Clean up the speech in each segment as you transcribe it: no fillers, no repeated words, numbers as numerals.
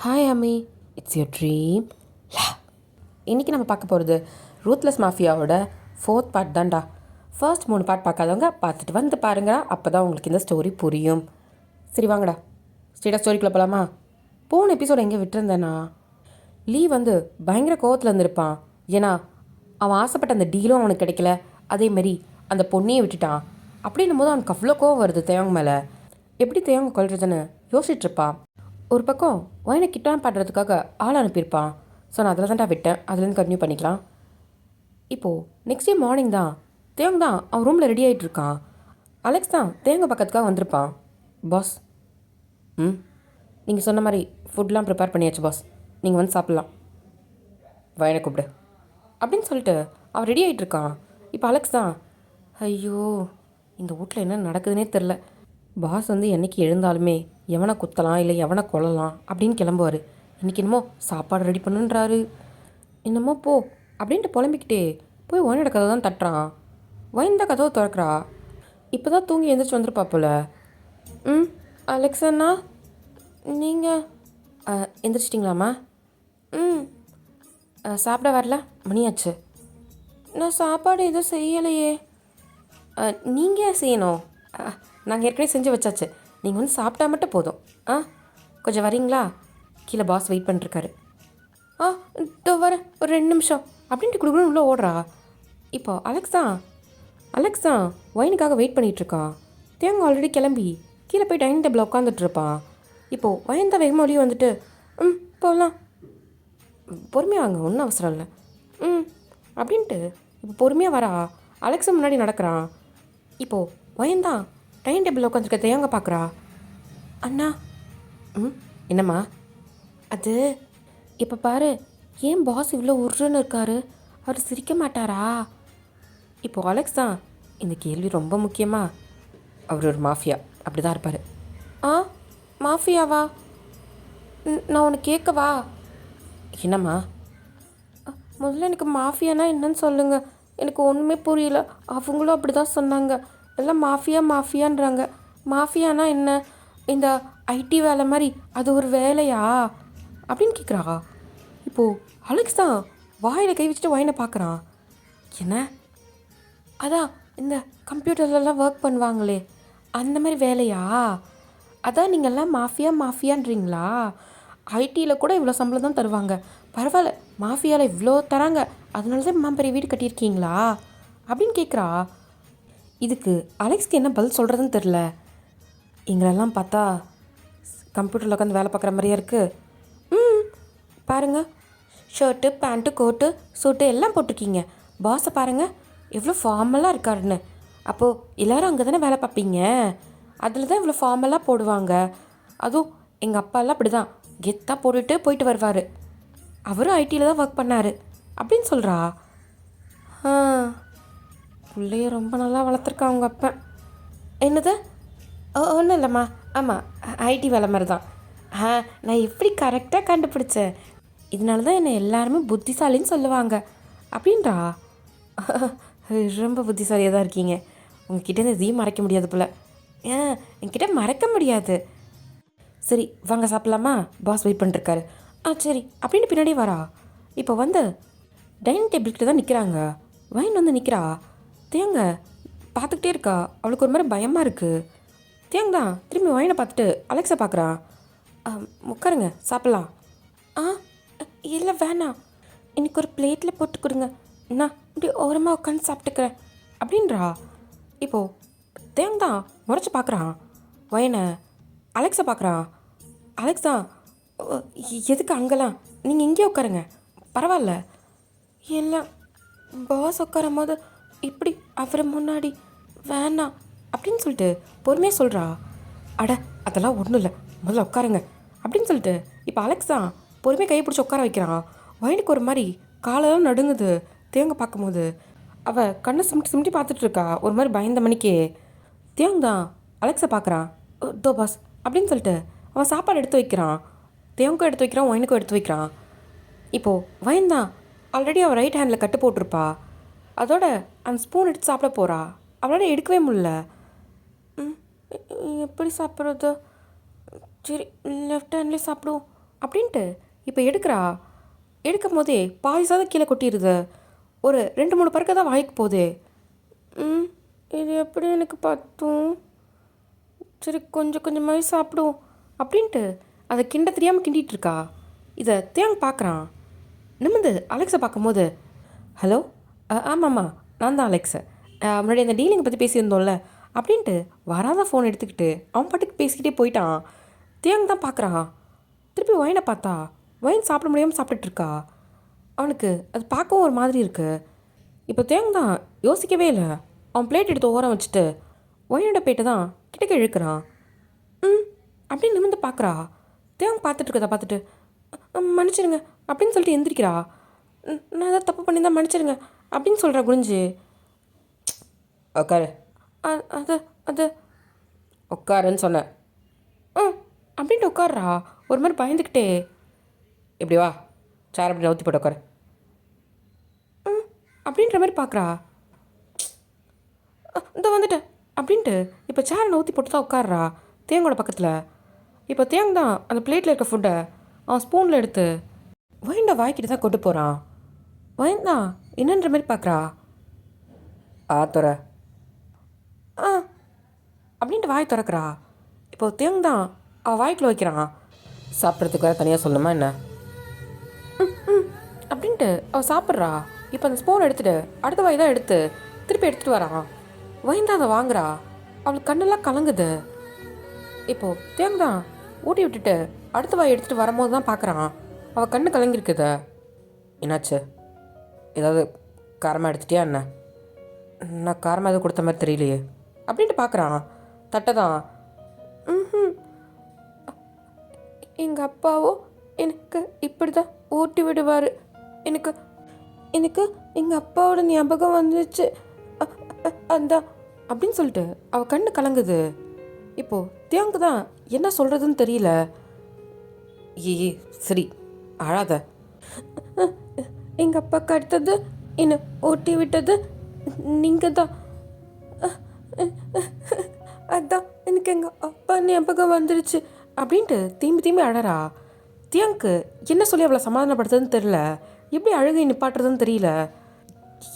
Hi அம்மி, it's your dream. இன்றைக்கி நம்ம பார்க்க போகிறது ரூத்லெஸ் மாஃபியாவோட 4th பார்ட் தான்டா. ஃபர்ஸ்ட் 3 பார்ட் பார்க்காதவங்க பார்த்துட்டு வந்து பாருங்கடா, அப்போ தான் உங்களுக்கு இந்த ஸ்டோரி புரியும். சரி வாங்கடா, ஸ்ட்ரெயிட்டாக ஸ்டோரிக்குள்ளே போகலாமா? போன எபிசோட் எங்கே விட்டுருந்தேன்னா, லீ வந்து பயங்கர கோவத்தில் இருந்திருப்பான். ஏன்னா அவன் ஆசைப்பட்ட அந்த டீலும் அவனுக்கு கிடைக்கல, அதேமாரி அந்த பொண்ணையே விட்டுட்டான். அப்படின்னும் போது அவனுக்கு அவ்வளோ கோவம் வருது தேவங்க மேலே. எப்படி தேவங்க கொள்றதுன்னு யோசிச்சுட்ருப்பான். ஒரு பக்கம் ஒயினை கிட்டான் பண்ணுறதுக்காக ஆள் அனுப்பியிருப்பான். ஸோ நான் அதில் தான்டா விட்டேன், அதுலேருந்து கண்டினியூ பண்ணிக்கலாம். இப்போது நெக்ஸ்ட் டே மார்னிங் தான் தேவங்க தான் அவன் ரூமில் ரெடி ஆகிட்டு இருக்கான். அலெக்ஸ் தான் தேவங்க பக்கத்துக்காக வந்திருப்பான். பாஸ், நீங்கள் சொன்ன மாதிரி ஃபுட்லாம் ப்ரிப்பேர் பண்ணியாச்சு பாஸ், நீங்கள் வந்து சாப்பிட்லாம், வயனை கூப்பிடு அப்படின்னு சொல்லிட்டு அவன் ரெடி ஆகிட்டு இருக்கான். இப்போ அலெக்ஸ் தான், ஐயோ இந்த வீட்டில் என்ன நடக்குதுன்னே தெரில, பாஸ் வந்து என்றைக்கு எழுந்தாலுமே எவனை குத்தலாம் இல்லை எவனை கொல்லலாம் அப்படின்னு கிளம்புவார். இன்றைக்கி என்னமோ சாப்பாடு ரெடி பண்ணுன்றாரு, என்னமோ போ அப்படின்ட்டு புலம்பிக்கிட்டே போய் ஒயினோட கதவை தான் தட்டுறான். ஒயின் தான் கதவை திறக்கிறா. இப்போ தான் தூங்கி எழுந்திரிச்சு வந்துருப்பா போல். அலெக்ஸ் அண்ணா, நீங்கள் எந்திரிச்சிட்டிங்களாம்மா? சாப்பிட வரல, மணியாச்சு. நான் சாப்பாடு எதுவும் செய்யலையே. நீங்கள் செய்யணும், நாங்கள் ஏற்கனவே செஞ்சு வச்சாச்சு, நீங்கள் வந்து சாப்பிட்டா மட்டும் போதும். கொஞ்சம் வரீங்களா? கீழே பாஸ் வெயிட் பண்ணிருக்காரு. இதோ வரேன், ஒரு 2 நிமிஷம் அப்படின்ட்டு கொடுக்கணும் உள்ளே ஓடுறா. இப்போ அலெக்ஸ் தான் ஒயினுக்காக வெயிட் பண்ணிகிட்ருக்கான். தேங்க ஆல்ரெடி கிளம்பி கீழே போய் டைனிங் டேபிளில் உட்காந்துட்ருப்பான். இப்போது ஒயின் தான் வேகமாக ஒளியே வந்துட்டு போகலாம், பொறுமையாக வாங்க, ஒன்றும் அவசரம் இல்லை அப்படின்ட்டு இப்போ பொறுமையாக வரா. அலெக்ஸும் முன்னாடி நடக்கிறான். இப்போது ஒயின் தான் டைனிங் டேபிளில் உட்காந்துருக்க தேங்க பார்க்குறா. அண்ணா. என்னம்மா? அது இப்போ பாரு, ஏன் பாஸ் இவ்வளோ உருன்னு இருக்காரு, அவர் சிரிக்க மாட்டாரா? இப்போது அலெக்ஸ் தான், இந்த கேள்வி ரொம்ப முக்கியமா, அவர் ஒரு மாஃபியா அப்படி தான் இருப்பார். மாஃபியாவா? நான் உனக்கு கேட்கவா? என்னம்மா? முதல்ல எனக்கு மாஃபியானா என்னன்னு சொல்லுங்கள், எனக்கு ஒன்றுமே புரியல. அவங்களும் அப்படி தான் சொன்னாங்க, எல்லாம் மாஃபியான்றாங்க. மாஃபியானா என்ன? இந்த ஐடி வேலை மாதிரி அது ஒரு வேலையா அப்படின்னு கேட்குறா. இப்போது அலெக்ஸ் தான் வாயில் கை வச்சுட்டு ஒயினை பார்க்குறான். என்ன? அதான் இந்த கம்ப்யூட்டர்லலாம் ஒர்க் பண்ணுவாங்களே அந்த மாதிரி வேலையா? அதான் நீங்கள்லாம் மாஃபியான்றீங்களா? ஐடியில் கூட இவ்வளோ சம்பளம் தான் தருவாங்க, பரவாயில்ல மாஃபியாவில் இவ்வளோ தராங்க, அதனால தான் பெரிய வீடு கட்டியிருக்கீங்களா அப்படின்னு கேட்குறா. இதுக்கு அலெக்ஸ்க்கு என்ன பதில் சொல்கிறதுன்னு தெரில. எங்களெல்லாம் பார்த்தா கம்ப்யூட்டரில் உட்காந்து வேலை பார்க்குற மாதிரியே இருக்குது. பாருங்கள், ஷர்ட்டு பேண்ட்டு கோட்டு சூட்டு எல்லாம் போட்டிருக்கீங்க. பாஸை பாருங்கள் எவ்வளோ ஃபார்மலாக இருக்காருன்னு. அப்போது எல்லோரும் அங்கே தானே வேலை பார்ப்பீங்க, அதில் தான் இவ்வளோ ஃபார்மலாக போடுவாங்க. அதுவும் எங்கள் அப்பாலாம் அப்படி தான் கெத்தாக போட்டுட்டு போயிட்டு வருவார், அவரும் ஐடியில் தான் ஒர்க் பண்ணார் அப்படின்னு சொல்கிறா. பிள்ளைய ரொம்ப நல்லா வளர்த்துருக்கா அவங்க அப்பா. என்னது? ஒன்றும் இல்லைம்மா, ஆமாம் ஐடி வேலை மாதிரி தான். நான் எப்படி கரெக்டாக கண்டுபிடிச்சேன், இதனால தான் என்னை எல்லாருமே புத்திசாலின்னு சொல்லுவாங்க அப்படின்றா. ரொம்ப புத்திசாலியாக தான் இருக்கீங்க, உங்ககிட்ட இதையும் மறைக்க முடியாது போல். என்கிட்ட மறைக்க முடியாது. சரி வாங்க சாப்பிட்லாமா, பாஸ் வெயிட் பண்ணிருக்காரு. சரி அப்படின்னு பின்னாடி வரா. இப்போ வந்து டைனிங் டேபிள்கிட்ட தான் நிற்கிறாங்க. வைன் வந்து நிற்கிறா. தேங்க பார்த்துக்கிட்டே இருக்கா, அவளுக்கு ஒரு மாதிரி பயமாக இருக்குது. தேங்க தான் திரும்பி வைனை பார்த்துட்டு அலெக்ஸை பார்க்குறா. உட்காருங்க சாப்பிட்லாம். இல்லை வேணாம், இன்னைக்கு ஒரு பிளேட்டில் போட்டு கொடுங்க, நான் இப்படி ஓரமாக உட்காந்து சாப்பிட்டுக்கிறேன் அப்படின்றா. இப்போது தேங்க தான் முறைச்சி பார்க்குறான் வைனை. அலெக்ஸை பார்க்குறான். அலெக்ஸ் தான், எதுக்கு அங்கெல்லாம், நீங்கள் இங்கேயே உட்காருங்க பரவாயில்ல. இல்லை பாஸ் உட்காரும் போது இப்படி அவர் முன்னாடி வேணாம் அப்படின்னு சொல்லிட்டு பொறுமையாக சொல்கிறா. அட அதெல்லாம் ஒன்றும் இல்லை, முதல்ல உட்காருங்க அப்படின்னு சொல்லிட்டு இப்போ அலெக்ஸ் தான் பொறுமையாக கையை பிடிச்சி உட்கார வைக்கிறான். வயனுக்கு ஒரு மாதிரி காலெல்லாம் நடுங்குது. தேங்க பார்க்கும்போது அவள் கண்ணை சிமிட்டி பார்த்துட்ருக்கா ஒரு மாதிரி பயந்த மணிக்கே. தேங்க தான் அலெக்ஸை பார்க்குறான். தோ பாஸ் அப்படின்னு சொல்லிட்டு அவன் சாப்பாடு எடுத்து வைக்கிறான். தேவனுக்கும் எடுத்து வைக்கிறான், ஒயினுக்கும் எடுத்து வைக்கிறான். இப்போது வயன் தான் ஆல்ரெடி அவள் ரைட் ஹேண்டில் கட்டு போட்டிருப்பா, அதோட அந்த ஸ்பூன் எடுத்து சாப்பிட போகிறா. அவளால் எடுக்கவே முடியல. எப்படி சாப்பிட்றது? சரி லெஃப்ட் ஹேண்ட்லேயே சாப்பிடுவோம் அப்படின்ட்டு இப்போ எடுக்கும் போதே பாதி சாதம் கீழே கொட்டிடுது. ஒரு 2-3 பருக்க தான் வாய்க்கு போகுது. இது எப்படி எனக்கு பத்தும்? சரி கொஞ்சம் கொஞ்சமாகவே சாப்பிடுவோம் அப்படின்ட்டு அதை கிண்ட தெரியாமல் கிண்டிகிட்டு இருக்கா. இதை தேங் பார்க்குறான். நிமிந்து அலெக்ஸை பார்க்கும்போது, ஹலோ, ஆமாம்மா, நான் தான் அலெக்ஸு. முன்னாடி அந்த டீலிங்கை பற்றி பேசியிருந்தோம்ல அப்படின்ட்டு வராத ஃபோன் எடுத்துக்கிட்டு அவன் பாட்டுக்கு பேசிக்கிட்டே போயிட்டான். தேங் தான் பார்க்குறான். திருப்பி ஒயினை பார்த்தா ஒயின் சாப்பிட முடியாமல் சாப்பிட்டுட்ருக்கா. அவனுக்கு அது பார்க்கவும் ஒரு மாதிரி இருக்குது. இப்போ தேங் தான் யோசிக்கவே இல்லை. அவன் பிளேட் எடுத்து ஓரம் வச்சுட்டு ஒயினோட பேட்டை தான் கிட்டக்க இழுக்கிறான். அப்படின்னு நிமிந்து பார்க்குறா. தேவங்க பார்த்துட்ருக்கதா பார்த்துட்டு, மன்னிச்சிடுங்க அப்படின்னு சொல்லிட்டு எந்திரிக்கிறா. நான் ஏதாவது தப்பு பண்ணியிருந்தா மன்னிச்சிடுங்க அப்படின்னு சொல்கிறா குனிஞ்சு. உட்காரு. அது அது உட்காருன்னு சொன்னேன். அப்படின்ட்டு உட்கார்றா. ஒரு மாதிரி பயந்துக்கிட்டே, இப்படி வா, சேர் அப்படி நவுத்தி போட்டு உட்காரு அப்படின்ற மாதிரி பார்க்குறா. இந்த வந்துட்டேன் அப்படின்ட்டு இப்போ சேர் நவுத்தி போட்டு தான் உட்கார்றா தேங்கோட பக்கத்தில். இப்போ தேங் தான் அந்த பிளேட்டில் இருக்க ஃபுட்டை அவன் ஸ்பூனில் எடுத்து ஒயின்ட வாய்க்கிட்டு தான் கொண்டு போகிறான். ஒயின் தான் என்னன்ற மாதிரி பார்க்குறா. துற அப்படின்ட்டு வாய் திறக்கிறா. இப்போ தேங் தான் அவள் வாய்க்குள்ள வைக்கிறான். சாப்பிட்றதுக்கு வேறு தனியாக சொல்லணுமா என்ன அப்படின்ட்டு அவள் சாப்பிட்றா. இப்போ அந்த ஸ்பூன் எடுத்துகிட்டு அடுத்த வாய் தான் எடுத்து திருப்பி எடுத்துகிட்டு வரான். ஒயின் தான் அதை வாங்குறா. அவளுக்கு கண்ணெல்லாம் கலங்குது. இப்போது தேங் தான் ஊட்டி விட்டுட்டு அடுத்த வாய் எடுத்துகிட்டு வரும்போது தான் பார்க்குறான் அவள் கண்ணு கலங்கிருக்குது. என்னாச்சு, ஏதாவது காரமாக எடுத்துட்டியா என்ன? நான் காரமாக எதுவும் கொடுத்த மாதிரி தெரியலையே அப்படின்ட்டு பார்க்குறான். தட்டை தான். எங்கள் அப்பாவோ எனக்கு இப்படி தான் ஊட்டி விடுவார். எனக்கு எனக்கு எங்கள் அப்பாவோட ஞாபகம் வந்துச்சு அதான் அப்படின்னு சொல்லிட்டு அவள் கண்ணு கலங்குது. இப்போது தேங்கு தான் என்ன சொல்கிறதுன்னு தெரியல. சரி அழாத. எங்கள் அப்பாவுக்கு அடுத்தது என்னை ஓட்டி விட்டது நீங்கள் தான். அதான் எனக்கு எங்கள் அப்பா ஞாபகம் வந்துருச்சு அப்படின்ட்டு திரும்பி அழறா. தியாங்க்கு என்ன சொல்லி அவளை சமாதானப்படுத்துறதுன்னு தெரியல. எப்படி அழுகை நிப்பாட்டுறதுன்னு தெரியல.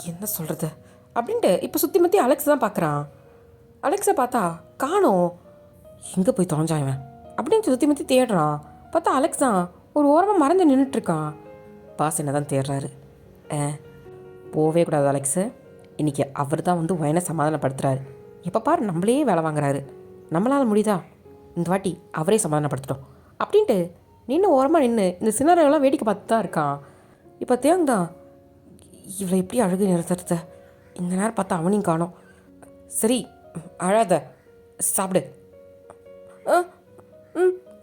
என்ன சொல்கிறது அப்படின்ட்டு இப்போ சுற்றி முற்றி அலெக்ஸ் தான் பார்க்குறான். அலெக்ஸை பார்த்தா காணோம். எங்கே போய் தொலைஞ்சான் இவன் அப்படின்னு சுற்றி முற்றி தேடுறான். பார்த்தா அலெக்ஸ் தான் ஒரு ஓரமாக மறைஞ்சு நின்றுட்டுருக்கான். பாஸ் என்ன தான் தேடுறாரு. போவே கூடாது அலெக்ஸு. இன்றைக்கி அவர் தான் வந்து ஒயனை சமாதானப்படுத்துகிறாரு. எப்போ பாரு நம்மளே வேலை வாங்குறாரு. நம்மளால் முடியுதா? இந்த வாட்டி அவரே சமாதானப்படுத்திட்டோம் அப்படின்ட்டு நின்று ஓரமாக நின்று இந்த சின்னரெல்லாம் வேடிக்கை பார்த்து தான் இருக்கான். இப்போ தேங் தான் இவளை எப்படி அழுகு நிறுத்துறது? இந்த நேரம் பார்த்தா அவனையும் காணோம். சரி அழாத, சாப்பிடு.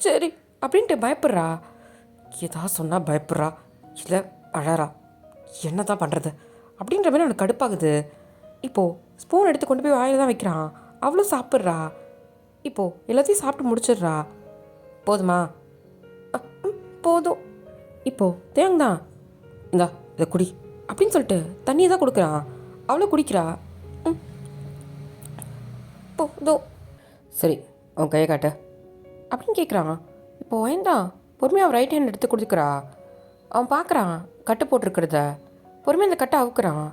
சரி அப்படின்ட்டு பயப்படுறா. ஏதாவது சொன்னால் பயப்படுறா, இல்லை அழறா. என்ன தான் பண்ணுறது அப்படின்ற மாதிரி அவனுக்கு கடுப்பாகுது. இப்போது ஸ்பூன் எடுத்து கொண்டு போய் வாயில் தான் வைக்கிறான். அவளும் சாப்பிட்றா. இப்போது எல்லாத்தையும் சாப்பிட்டு முடிச்சிடுறா. போதுமா? போதும். இப்போது தேங் தான் இந்தா இதை குடி அப்படின்னு சொல்லிட்டு தண்ணியை தான் கொடுக்குறான். அவளும் குடிக்கிறா. போதும். சரி அவன் கையை காட்ட அப்படின்னு கேட்குறான். இப்போ ஒயன்தான் பொறுமையாக அவன் ரைட் ஹேண்ட் எடுத்து கொடுக்குறா. அவன் பார்க்குறான் கட்டு போட்டிருக்கிறத. பொறுமையாக அந்த கட்டை அவுக்குறான்.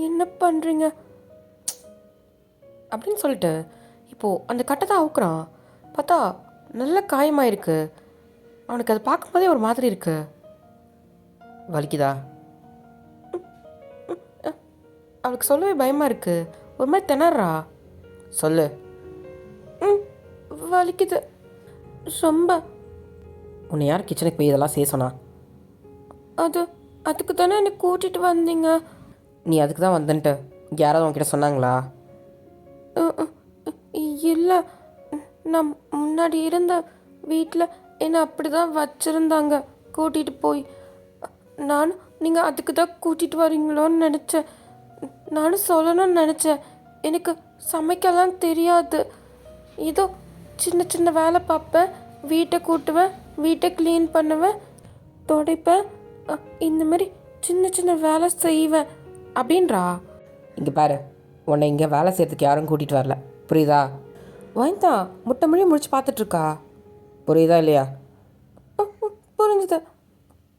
என்ன பண்ணுறீங்க அப்படின்னு சொல்லிட்டு இப்போது அந்த கட்டை தான் அவுக்குறான். பார்த்தா நல்ல காயமாயிருக்கு. அவனுக்கு அதை பார்க்கும்போதே ஒரு மாதிரி இருக்கு. வலிக்குதா? அவளுக்கு சொல்லவே பயமாக இருக்கு. ஒரு மாதிரி திணறா. சொல்லு. வலிக்குது ரொம்ப. உன்னை யார் கிச்சனுக்கு போய் இதெல்லாம் செய்ய சொன்னா? அதுக்கு தானே என்னை கூட்டிகிட்டு வந்தீங்க. நீ அதுக்கு தான் வந்துன்ட்டு யாராவது உன்கிட்ட சொன்னாங்களா? இல்லை, நான் முன்னாடி இருந்த வீட்டில் என்னை அப்படி தான் வச்சுருந்தாங்க கூட்டிகிட்டு போய். நானும் நீங்கள் அதுக்கு தான் கூட்டிகிட்டு வரீங்களோன்னு நினச்சேன். நானும் சொல்லணும்னு நினச்சேன். எனக்கு சமைக்கலாம் தெரியாது. ஏதோ சின்ன சின்ன வேலை பார்ப்பேன், வீட்டை கூட்டுவேன், வீட்டை க்ளீன் பண்ணுவேன், துடைப்பேன், இந்த மாதிரி சின்ன சின்ன வேலை செய்வேன் அப்படின்றா. இங்கே பாரு, உன்னை இங்கே வேலை செய்கிறதுக்கு யாரும் கூட்டிகிட்டு வரல, புரியுதா? வாய்ந்தா முட்டை மொழி முடிச்சு பார்த்துட்ருக்கா. புரியுதா இல்லையா? புரிஞ்சுது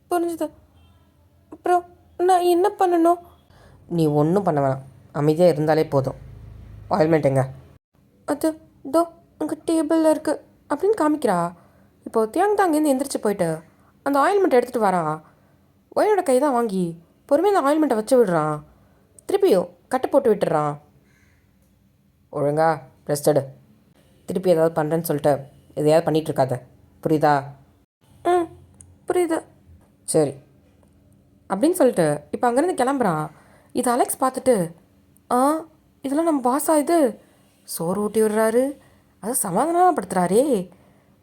புரிஞ்சுது. அப்புறம் நான் என்ன பண்ணணும்? நீ ஒன்றும் பண்ண வேணாம், அமைதியாக இருந்தாலே போதும். ஆயில்மெண்ட் எங்க? அது தோ உங்கள் டேபிளில் இருக்குது அப்படின்னு காமிக்கிறா. இப்போது தியாங் அங்கேருந்து எந்திரிச்சு போயிட்டு அந்த ஆயில்மெண்ட் எடுத்துகிட்டு வரான். ஒயனோட கை தான் வாங்கி பொறுமையாக அந்த ஆயில்மெண்ட்டை வச்சு விடுறான். திருப்பியும் கட்டு போட்டு விட்டுறான். ஒழுங்கா ரெஸ்ட் எடு. திருப்பி ஏதாவது பண்ணுறேன்னு சொல்லிட்டு எதையாவது பண்ணிகிட்ருக்காத, புரியுதா? ம், புரியுது. சரி அப்படின்னு சொல்லிட்டு இப்போ அங்கேருந்து கிளம்புறான். இது அலெக்ஸ் பார்த்துட்டு, ஆ இதெல்லாம் நம்ம பாஸா இது? சோறு ஊட்டி விடுறாரு, அதை சமாதானப்படுத்துகிறாரே.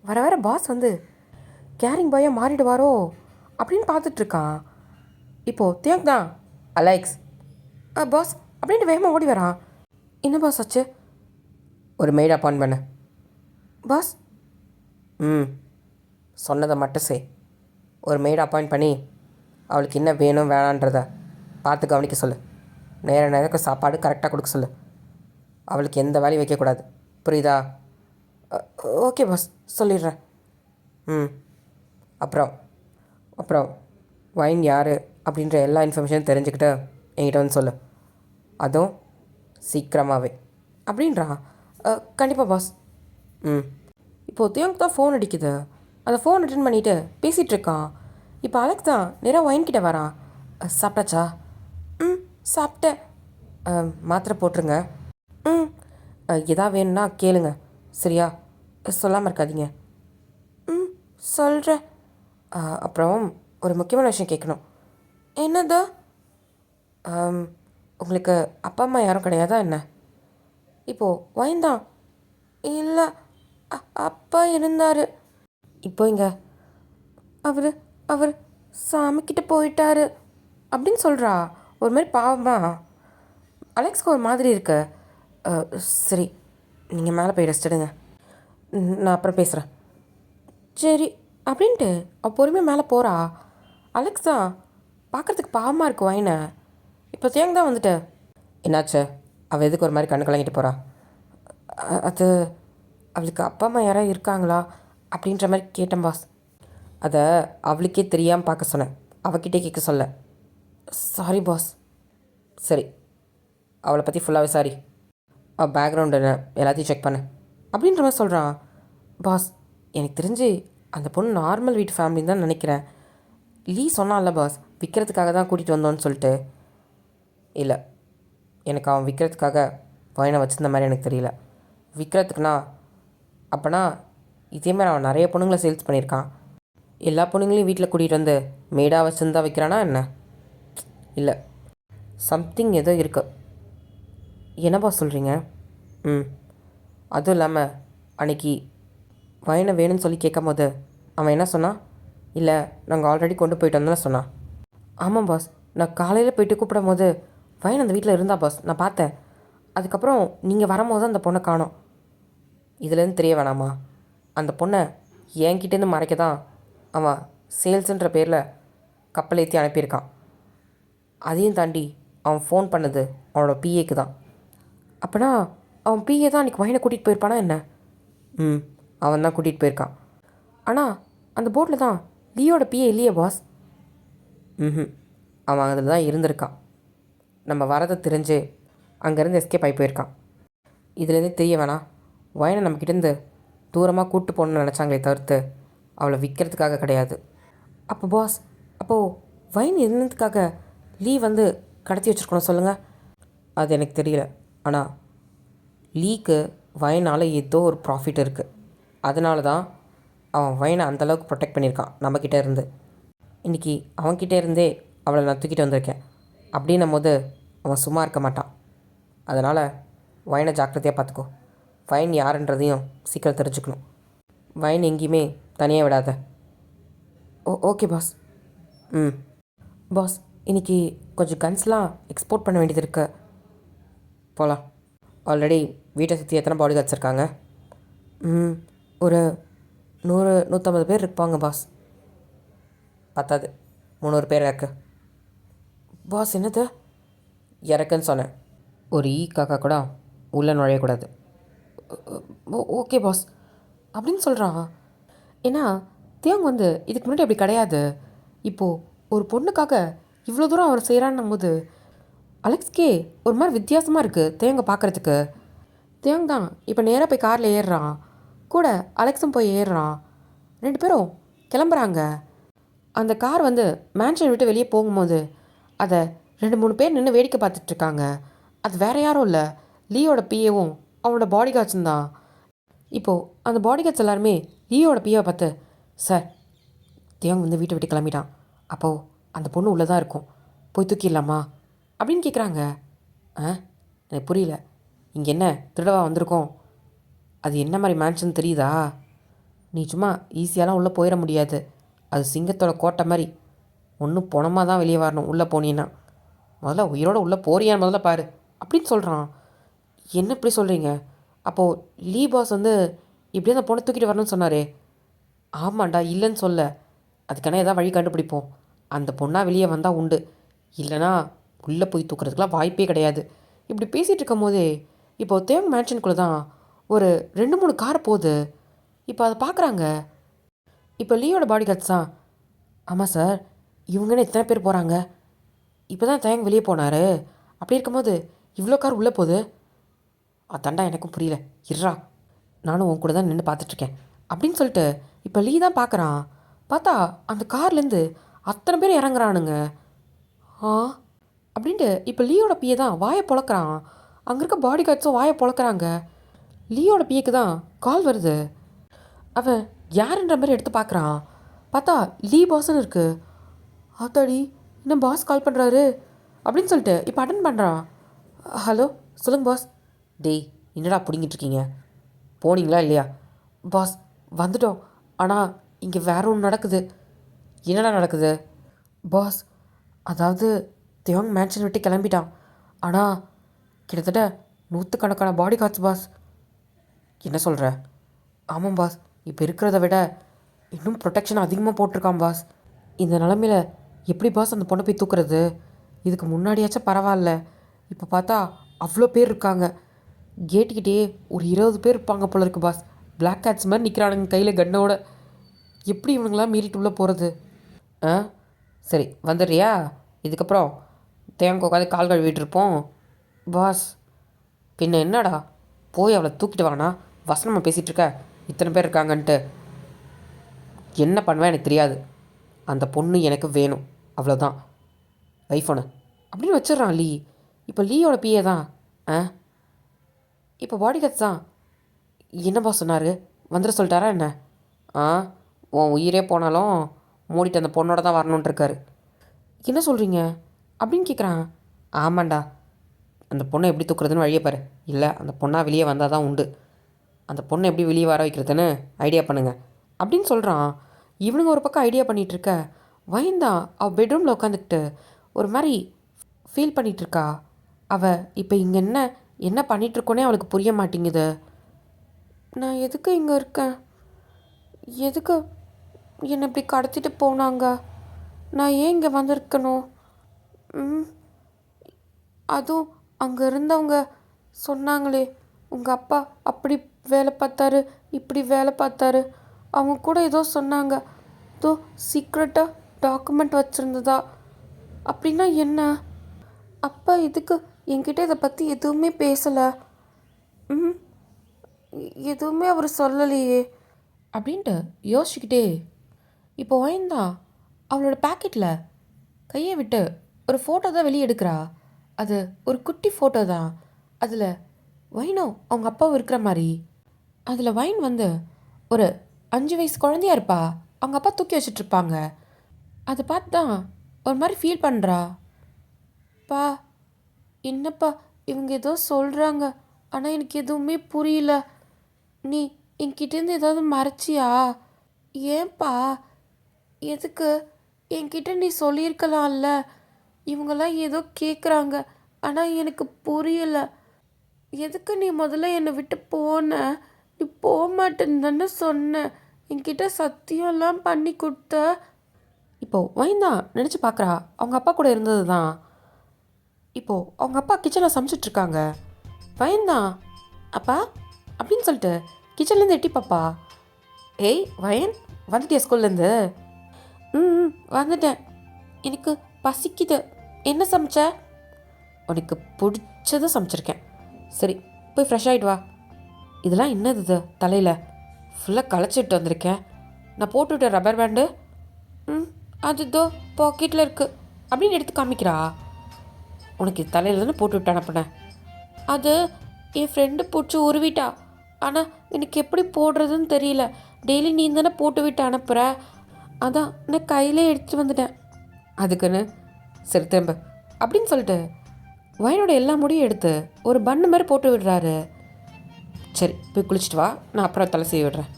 வர வர பாஸ் வந்து கேரிங் பாயாக மாறிடுவாரோ அப்படின்னு பார்த்துட்ருக்கான். இப்போது தியாக் தான் அலெக்ஸ் பாஸ் அப்படின்ட்டு வேகமாக ஓடி வரான். என்ன பாஸ் ஆச்சு? ஒரு மெய்ட் அப்பாயிண்ட் பண்ணு. பாஸ்? ம், சொன்னதை மட்டும் செய். ஒரு மெய்ட் அப்பாயிண்ட் பண்ணி அவளுக்கு என்ன வேணும் வேணான்றதை பார்த்து கவனிக்க சொல்லு. நேரம் சாப்பாடு கரெக்டாக கொடுக்க சொல்லு. அவளுக்கு எந்த வேலையும் வைக்கக்கூடாது, புரியுதா? ஓகே பாஸ், சொல்லிடுறேன். ம், அப்புறம் அப்புறம் வைன் யார் அப்படின்ற எல்லா இன்ஃபர்மேஷனும் தெரிஞ்சுக்கிட்டு என்கிட்ட வந்து சொல்லு, அதுவும் சீக்கிரமாகவே அப்படின்றான். கண்டிப்பாக பாஸ். ம். இப்போது தியோங்க் தான் ஃபோன் அடிக்குது. அந்த ஃபோன் அட்டன் பண்ணிவிட்டு பேசிகிட்டு இருக்கான். இப்போ அலெக்ஸ் தான் நேராக ஒயின்கிட்ட வரான். சாப்பிட்டாச்சா? ம், சாப்பிட்டேன். மாத்திரை போட்டுருங்க. ம், எதா வேணும்னா கேளுங்க, சரியா? சொல்லாமல் இருக்காதீங்க. ம், சொல்கிறேன். அப்புறம் ஒரு முக்கியமான விஷயம் கேட்கணும். என்னது? உங்களுக்கு அப்பா அம்மா யாரும் கிடையாதா என்ன? இப்போது ஒயின் தான். இல்லை, அப்பா இருந்தார். இப்போ இங்கே அவர் அவர் சாமிக்கிட்ட போயிட்டாரு அப்படின்னு சொல்கிறா. ஒரு மாதிரி பாவமா அலெக்ஸ்க்கு ஒரு மாதிரி இருக்கு. சரி, நீங்கள் மேலே போய் ரெஸ்ட் எடுங்க, நான் அப்புறம் பேசுகிறேன். சரி அப்படின்ட்டு அவள் பொறுமையாக மேலே போகிறா. அலெக்ஸ் தான் பார்க்குறதுக்கு பாவமாக இருக்கு வைனை. இப்போ தேங்க தான் வந்துட்டு, என்னாச்சு? அவள் எதுக்கு ஒரு மாதிரி கண்ணு கலங்கிட்டு போகிறா? அது அவளுக்கு அப்பா அம்மா யாராவது இருக்காங்களா அப்படின்ற மாதிரி கேட்டேன் பாஸ். அதை அவளுக்கே தெரியாமல் பார்க்க சொன்னேன், அவகிட்டே கேட்க சொல்ல. Sorry boss. சரி, அவளை பற்றி ஃபுல்லாக விசாரி, அவள் பேக்ரவுண்டு என்ன எல்லாத்தையும் செக் பண்ணு அப்படின்ற மாதிரி சொல்கிறான். பாஸ், எனக்கு தெரிஞ்சு அந்த பொண்ணு நார்மல் வீட்டு ஃபேமிலின்னு தான் நினைக்கிறேன். லீ சொன்னான்ல பாஸ், விற்கிறதுக்காக தான் கூட்டிகிட்டு வந்தோன்னு சொல்லிட்டு. இல்லை, எனக்கு அவன் விற்கிறதுக்காக வைனை வச்சுருந்த மாதிரி எனக்கு தெரியல. விற்கிறதுக்குனா அப்போனா இதேமாதிரி அவன் நிறைய பொண்ணுங்களை சேல்ஸ் பண்ணியிருக்கான். எல்லா பொண்ணுங்களையும் வீட்டில் கூட்டிகிட்டு வந்து மேடாக வச்சுருந்தா வைக்கிறானா என்ன? இல்லை, சம்திங் ஏதோ இருக்கு. என்னப்பா சொல்கிறீங்க? ம், அதுவும் இல்லாமல் அன்றைக்கி வைனை வேணும்னு சொல்லி கேட்கும் போது அவன் என்ன சொன்னான்? இல்லை, நாங்கள் ஆல்ரெடி கொண்டு போயிட்டு வந்தோன்னு சொன்னான். ஆமாம் பாஸ், நான் காலையில் போயிட்டு கூப்பிடும் போது வைன் அந்த வீட்டில் இருந்தா பாஸ், நான் பார்த்தேன். அதுக்கப்புறம் நீங்கள் வரும்போது அந்த பொண்ணை காணோம். இதுலேருந்து தெரிய வேணாமா? அந்த பொண்ணை என்கிட்டேருந்து மறைக்க தான் அவன் சேல்ஸுன்ற பேரில் கப்பல் ஏற்றி அனுப்பியிருக்கான். அதையும் தாண்டி அவன் ஃபோன் பண்ணது அவனோட பிஏக்கு தான். அப்போனா அவன் பிஏ தான் அன்றைக்கி வைனை கூட்டிகிட்டு போயிருப்பானா என்ன? ம், அவன் தான் கூட்டிகிட்டு போயிருக்கான். ஆனால் அந்த போட்டில் தான் லியோட பிஏ இல்லையே பாஸ். ம், அவன் அதில் தான் இருந்திருக்கான். நம்ம வரதை தெரிஞ்சு அங்கேருந்து எஸ்கேப் ஆகி போயிருக்கான். இதுலேருந்து தெரிய வேணாம், வைனை நம்மக்கிட்டேருந்து தூரமாக கூப்பிட்டு போகணுன்னு நினச்சாங்களே தவிர்த்து அவளை விற்கிறதுக்காக கிடையாது. அப்போ பாஸ், அப்போது வைன் இருந்ததுக்காக லீ வந்து கடத்தி வச்சுருக்கணும் சொல்லுங்கள். அது எனக்கு தெரியல, ஆனால் லீக்கு வைனால் ஏதோ ஒரு ப்ராஃபிட் இருக்குது. அதனால தான் அவன் வைனை அந்தளவுக்கு ப்ரொடெக்ட் பண்ணியிருக்கான் நம்மக்கிட்ட இருந்து. இன்றைக்கி அவன்கிட்ட இருந்தே அவளை நான் தூக்கிட்டு வந்திருக்கேன். அப்படின்னும் போது அவன் சும்மா இருக்க மாட்டான். அதனால் வைனை ஜாக்கிரதையாக பார்த்துக்கோ. வைன் யாருன்றதையும் சீக்கிரம் தெரிஞ்சுக்கணும். வைன் எங்கேயுமே தனியாக விடாத. Okay pass. ம் பாஸ், இன்றைக்கி கொஞ்சம் கன்ஸ்லாம் எக்ஸ்போர்ட் பண்ண வேண்டியது இருக்கு. போகலாம். ஆல்ரெடி வீட்டை சுற்றி எத்தனை பாடி கார்ட்ஸ் இருக்காங்க? ஒரு 100-150 பேர் இருப்பாங்க பாஸ். பத்தாது, 300 பேர் இருக்கு. பாஸ் என்னது? இறக்குன்னு சொன்னேன். ஒரு காக்கா கூட உள்ளே நுழையக்கூடாது. ஓகே பாஸ் அப்படின்னு சொல்கிறான். ஏன்னா தியாங் வந்து இதுக்கு முன்னாடி அப்படி கிடையாது. இப்போது ஒரு பொண்ணுக்காக இவ்வளோ தூரம் அவர் செய்கிறான்னும் போது அலெக்ஸ்க்கே ஒரு மாதிரி வித்தியாசமாக இருக்குது தேங்க பார்க்குறதுக்கு. தேங் தான் இப்போ நேராக போய் காரில் ஏறுறான், கூட அலெக்ஸும் போய் ஏறுறான். 2 பேரும் கிளம்புறாங்க. அந்த கார் வந்து மேன்ஷன் விட்டு வெளியே போகும்போது அதை 2-3 பேர் நின்று வேடிக்கை பார்த்துட்ருக்காங்க. அது வேறு யாரும் இல்லை, லீயோட பிஏவும் அவனோட பாடி கார்ட்ஸும் தான். இப்போது அந்த பாடி கார்ட்ஸ் எல்லாருமே லீயோட பிஏவை பார்த்து, சார் தியாங் வந்து வீட்டை விட்டு கிளம்பிட்டான், அப்போது அந்த பொண்ணு உள்ளே தான் இருக்கும், போய் தூக்கிடலாமா அப்படின்னு கேட்குறாங்க. எனக்கு புரியல, இங்கே என்ன திருடவா வந்திருக்கோம்? அது என்ன மாதிரி மேன்ஷன் தெரியுதா? நீ சும்மா ஈஸியாலாம் உள்ளே போயிட முடியாது, அது சிங்கத்தோட கோட்டை மாதிரி. ஒன்றும் பணமாக தான் வெளியே வரணும் உள்ளே போனீன்னா. முதல்ல உயிரோடு உள்ளே போறியான்னு முதல்ல பாரு அப்படின்னு சொல்கிறான். என்ன இப்படி சொல்கிறீங்க? அப்போது லீ பாஸ் வந்து இப்படியே அந்த பொண்ணை தூக்கிட்டு வரணும்னு சொன்னாரே. ஆமாண்டா, இல்லைன்னு சொல்ல, அதுக்கான ஏதாவது வழி கண்டுபிடிப்போம். அந்த பொண்ணாக வெளியே வந்தால் உண்டு, இல்லைனா உள்ளே போய் தூக்குறதுக்கெலாம் வாய்ப்பே கிடையாது. இப்படி பேசிகிட்டு இருக்கும் போதே இப்போது தேவ் மேன்ஷனுக்குள்ளே தான் ஒரு 2-3 கார் போகுது. இப்போ அதை பார்க்குறாங்க. இப்போ லீயோட பாடி கார்ட்ஸ் தான், ஆமாம் சார் இவங்கன்னு எத்தனை பேர் போகிறாங்க, இப்போ தான் தேங் வெளியே போனார், அப்படி இருக்கும்போது இவ்வளோ கார் உள்ளே போகுது. அதாண்டா எனக்கும் புரியல, இருறா நானும் உன் கூட தான் நின்று பார்த்துட்ருக்கேன் அப்படின்னு சொல்லிட்டு இப்போ லீ தான் பார்க்குறான். பார்த்தா அந்த கார்லேருந்து அத்தனை பேர் இறங்குறானுங்க. ஆ அப்படின்ட்டு இப்போ லீயோட பிஏ தான் வாயை பொழக்கிறான். அங்கே இருக்க பாடி கார்ட்ஸும் வாயை பொழக்கிறாங்க. லீயோட பிஏக்கு தான் கால் வருது. அவன் யாருன்ற மாதிரி எடுத்து பார்க்குறான். பார்த்தா லீ பாஸ்ன்னு இருக்குது. ஆத்தாடி, என்ன பாஸ் கால் பண்ணுறாரு அப்படின்னு சொல்லிட்டு இப்போ அட்டன் பண்ணுறான். ஹலோ சொல்லுங்கள் பாஸ். டேய் என்னடா பிடிங்கிட்டு இருக்கீங்க, போனீங்களா இல்லையா? பாஸ் வந்துட்டோம், ஆனால் இங்கே வேற ஒன்று நடக்குது. என்னடா நடக்குது? பாஸ் அதாவது தியோங் மேன்ஷன் விட்டு கிளம்பிட்டான், ஆனால் கிட்டத்தட்ட 100கணக்கான பாடி கார்ட்ஸ் பாஸ். என்ன சொல்கிற? ஆமாம் பாஸ், இப்போ இருக்கிறத விட இன்னும் ப்ரொடெக்ஷன் அதிகமாக போட்டிருக்கான் பாஸ். இந்த நிலமையில் எப்படி பாஸ் அந்த பொண்ணை போய் தூக்குறது? இதுக்கு முன்னாடியாச்சும் பரவாயில்ல, இப்போ பார்த்தா அவ்வளோ பேர் இருக்காங்க. கேட்டுக்கிட்டே ஒரு 20 பேர் இருப்பாங்க போல இருக்கு பாஸ். பிளாக் கேட்ஸ் மாதிரி நிற்கிறானுங்க கையில் கண்ணோட. எப்படி இவனுங்களாம் மீறிட்டு உள்ளே போகிறது? சரி வந்துடுறியா? இதுக்கப்புறம் தேங்க உட்காந்து கால் கழுவிட்டு இருப்போம் பாஸ். பின்ன என்னடா, போய் அவளை தூக்கிட்டு வானா வசனமாக பேசிகிட்டு இருக்க, இத்தனை பேர் இருக்காங்கன்ட்டு. என்ன பண்ணுவேன் எனக்கு தெரியாது, அந்த பொண்ணு எனக்கு வேணும், அவ்வளோதான், ஐஃபோனு அப்படின்னு வச்சிட்றான் லீ. இப்போ லீயோட பிஏ தான் இப்போ பாடி கார்ட்ஸ் தான். என்ன பாஸ் சொன்னார், வந்துட சொல்லிட்டாரா என்ன? உன் உயிரே போனாலும் மூடிட்டு அந்த பொண்ணோட தான் வரணுன்ட்டு இருக்காரு. என்ன சொல்கிறீங்க அப்படின்னு கேட்குறான். ஆமாண்டா, அந்த பொண்ணை எப்படி தூக்குறதுன்னு வழியை பாரு, இல்லை அந்த பொண்ணாக வெளியே வந்தால் தான் உண்டு. அந்த பொண்ணை எப்படி வெளியே வர வைக்கிறதுன்னு ஐடியா பண்ணுங்க அப்படின்னு சொல்கிறான். இவனுங்க ஒரு பக்கம் ஐடியா பண்ணிகிட்ருக்க, வயந்தான் அவள் பெட்ரூமில் உட்காந்துக்கிட்டு ஒரு மாதிரி ஃபீல் பண்ணிகிட்ருக்கா. அவள் இப்போ இங்கே என்ன என்ன பண்ணிகிட்ருக்கோன்னே அவளுக்கு புரிய மாட்டேங்குது. நான் எதுக்கு இங்கே இருக்கேன், எதுக்கு என்னை இப்படி கடத்திட்டு போனாங்க, நான் ஏன் இங்கே வந்திருக்கணும்? அதுவும் அங்கே இருந்தவங்க சொன்னாங்களே, உங்கள் அப்பா அப்படி வேலை பார்த்தாரு இப்படி வேலை பார்த்தாரு, அவங்க கூட ஏதோ சொன்னாங்க, ஏதோ சீக்ரெட்டாக டாக்குமெண்ட் வச்சுருந்ததா. அப்படின்னா என்ன? அப்பா இதுக்கு என்கிட்ட இதை பற்றி எதுவுமே பேசலை, எதுவுமே அவர் சொல்லலையே அப்படின்ட்டு யோசிச்சுக்கிட்டே இப்போ ஓய்ந்தா அவளோட பேக்கெட்டில் கையை விட்டு ஒரு ஃபோட்டோ தான் வெளியே எடுக்கிறா. அது ஒரு குட்டி ஃபோட்டோ தான். அதில் வைனும் அவங்க அப்பாவும் இருக்கிற மாதிரி. அதில் வைன் வந்து ஒரு 5 வயசு குழந்தையா இருப்பா, அவங்க அப்பா தூக்கி வச்சிட்ருப்பாங்க. அதை பார்த்து தான் ஒரு மாதிரி ஃபீல் பண்ணுறா. பா என்னப்பா இவங்க ஏதோ சொல்கிறாங்க, ஆனால் எனக்கு எதுவுமே புரியல, நீ என்கிட்டேருந்து ஏதாவது மறைச்சியா? ஏன்பா, எதுக்கு? என்கிட்ட நீ சொல்லியிருக்கலாம்ல, இவங்கெல்லாம் ஏதோ கேட்குறாங்க ஆனால் எனக்கு புரியலை, எதுக்கு நீ முதல்ல என்னை விட்டு போன? நீ போக மாட்டேன்னு தானே சொன்ன, என்கிட்ட சத்தியம்லாம் பண்ணி கொடுத்த. இப்போது வைந்தான் நினச்சி பார்க்குறா அவங்க அப்பா கூட இருந்தது தான். இப்போது அவங்க அப்பா கிச்சனில் சமைச்சிட்ருக்காங்க. வயன்தான் அப்பா அப்படின்னு சொல்லிட்டு கிச்சன்லேருந்து எட்டி பாப்பா. ஏய் வயன், வந்துட்டியா ஸ்கூல்லேருந்து? ம் வந்துட்டேன். எனக்கு பசிக்குது. என்ன சமைச்ச? உனக்கு பிடிச்சதை சமைச்சிருக்கேன். சரி போய் ஃப்ரெஷ் ஆகிட்டு வா. இதெல்லாம் என்னது இது தலையில் ஃபுல்லாக களைச்சிட்டு வந்திருக்கேன். நான் போட்டுவிட்டேன் ரப்பர் பேண்டு. அது இதோ பாக்கெட்டில் இருக்குது அப்படின்னு எடுத்து காமிக்கிறா. உனக்கு இது தலையில் தானே போட்டு விட்டு அனுப்புனேன். அது என் ஃப்ரெண்டு பிடிச்சி உருவிட்டா. ஆனால் எனக்கு எப்படி போடுறதுன்னு தெரியல. டெய்லி நீ தானே போட்டு விட்டு அனுப்புகிற, அதான் நான் கையிலே எடுத்துகிட்டு வந்துட்டேன். அதுக்குன்னு சரி திரும்ப அப்படின்னு சொல்லிட்டு வயனோட எல்லா முடியும் எடுத்து ஒரு பண்ணு மாதிரி போட்டு விடுறாரு. சரி போய் குளிச்சுட்டு வா, நான் அப்புறம் தலை செய்ய விடுறேன்.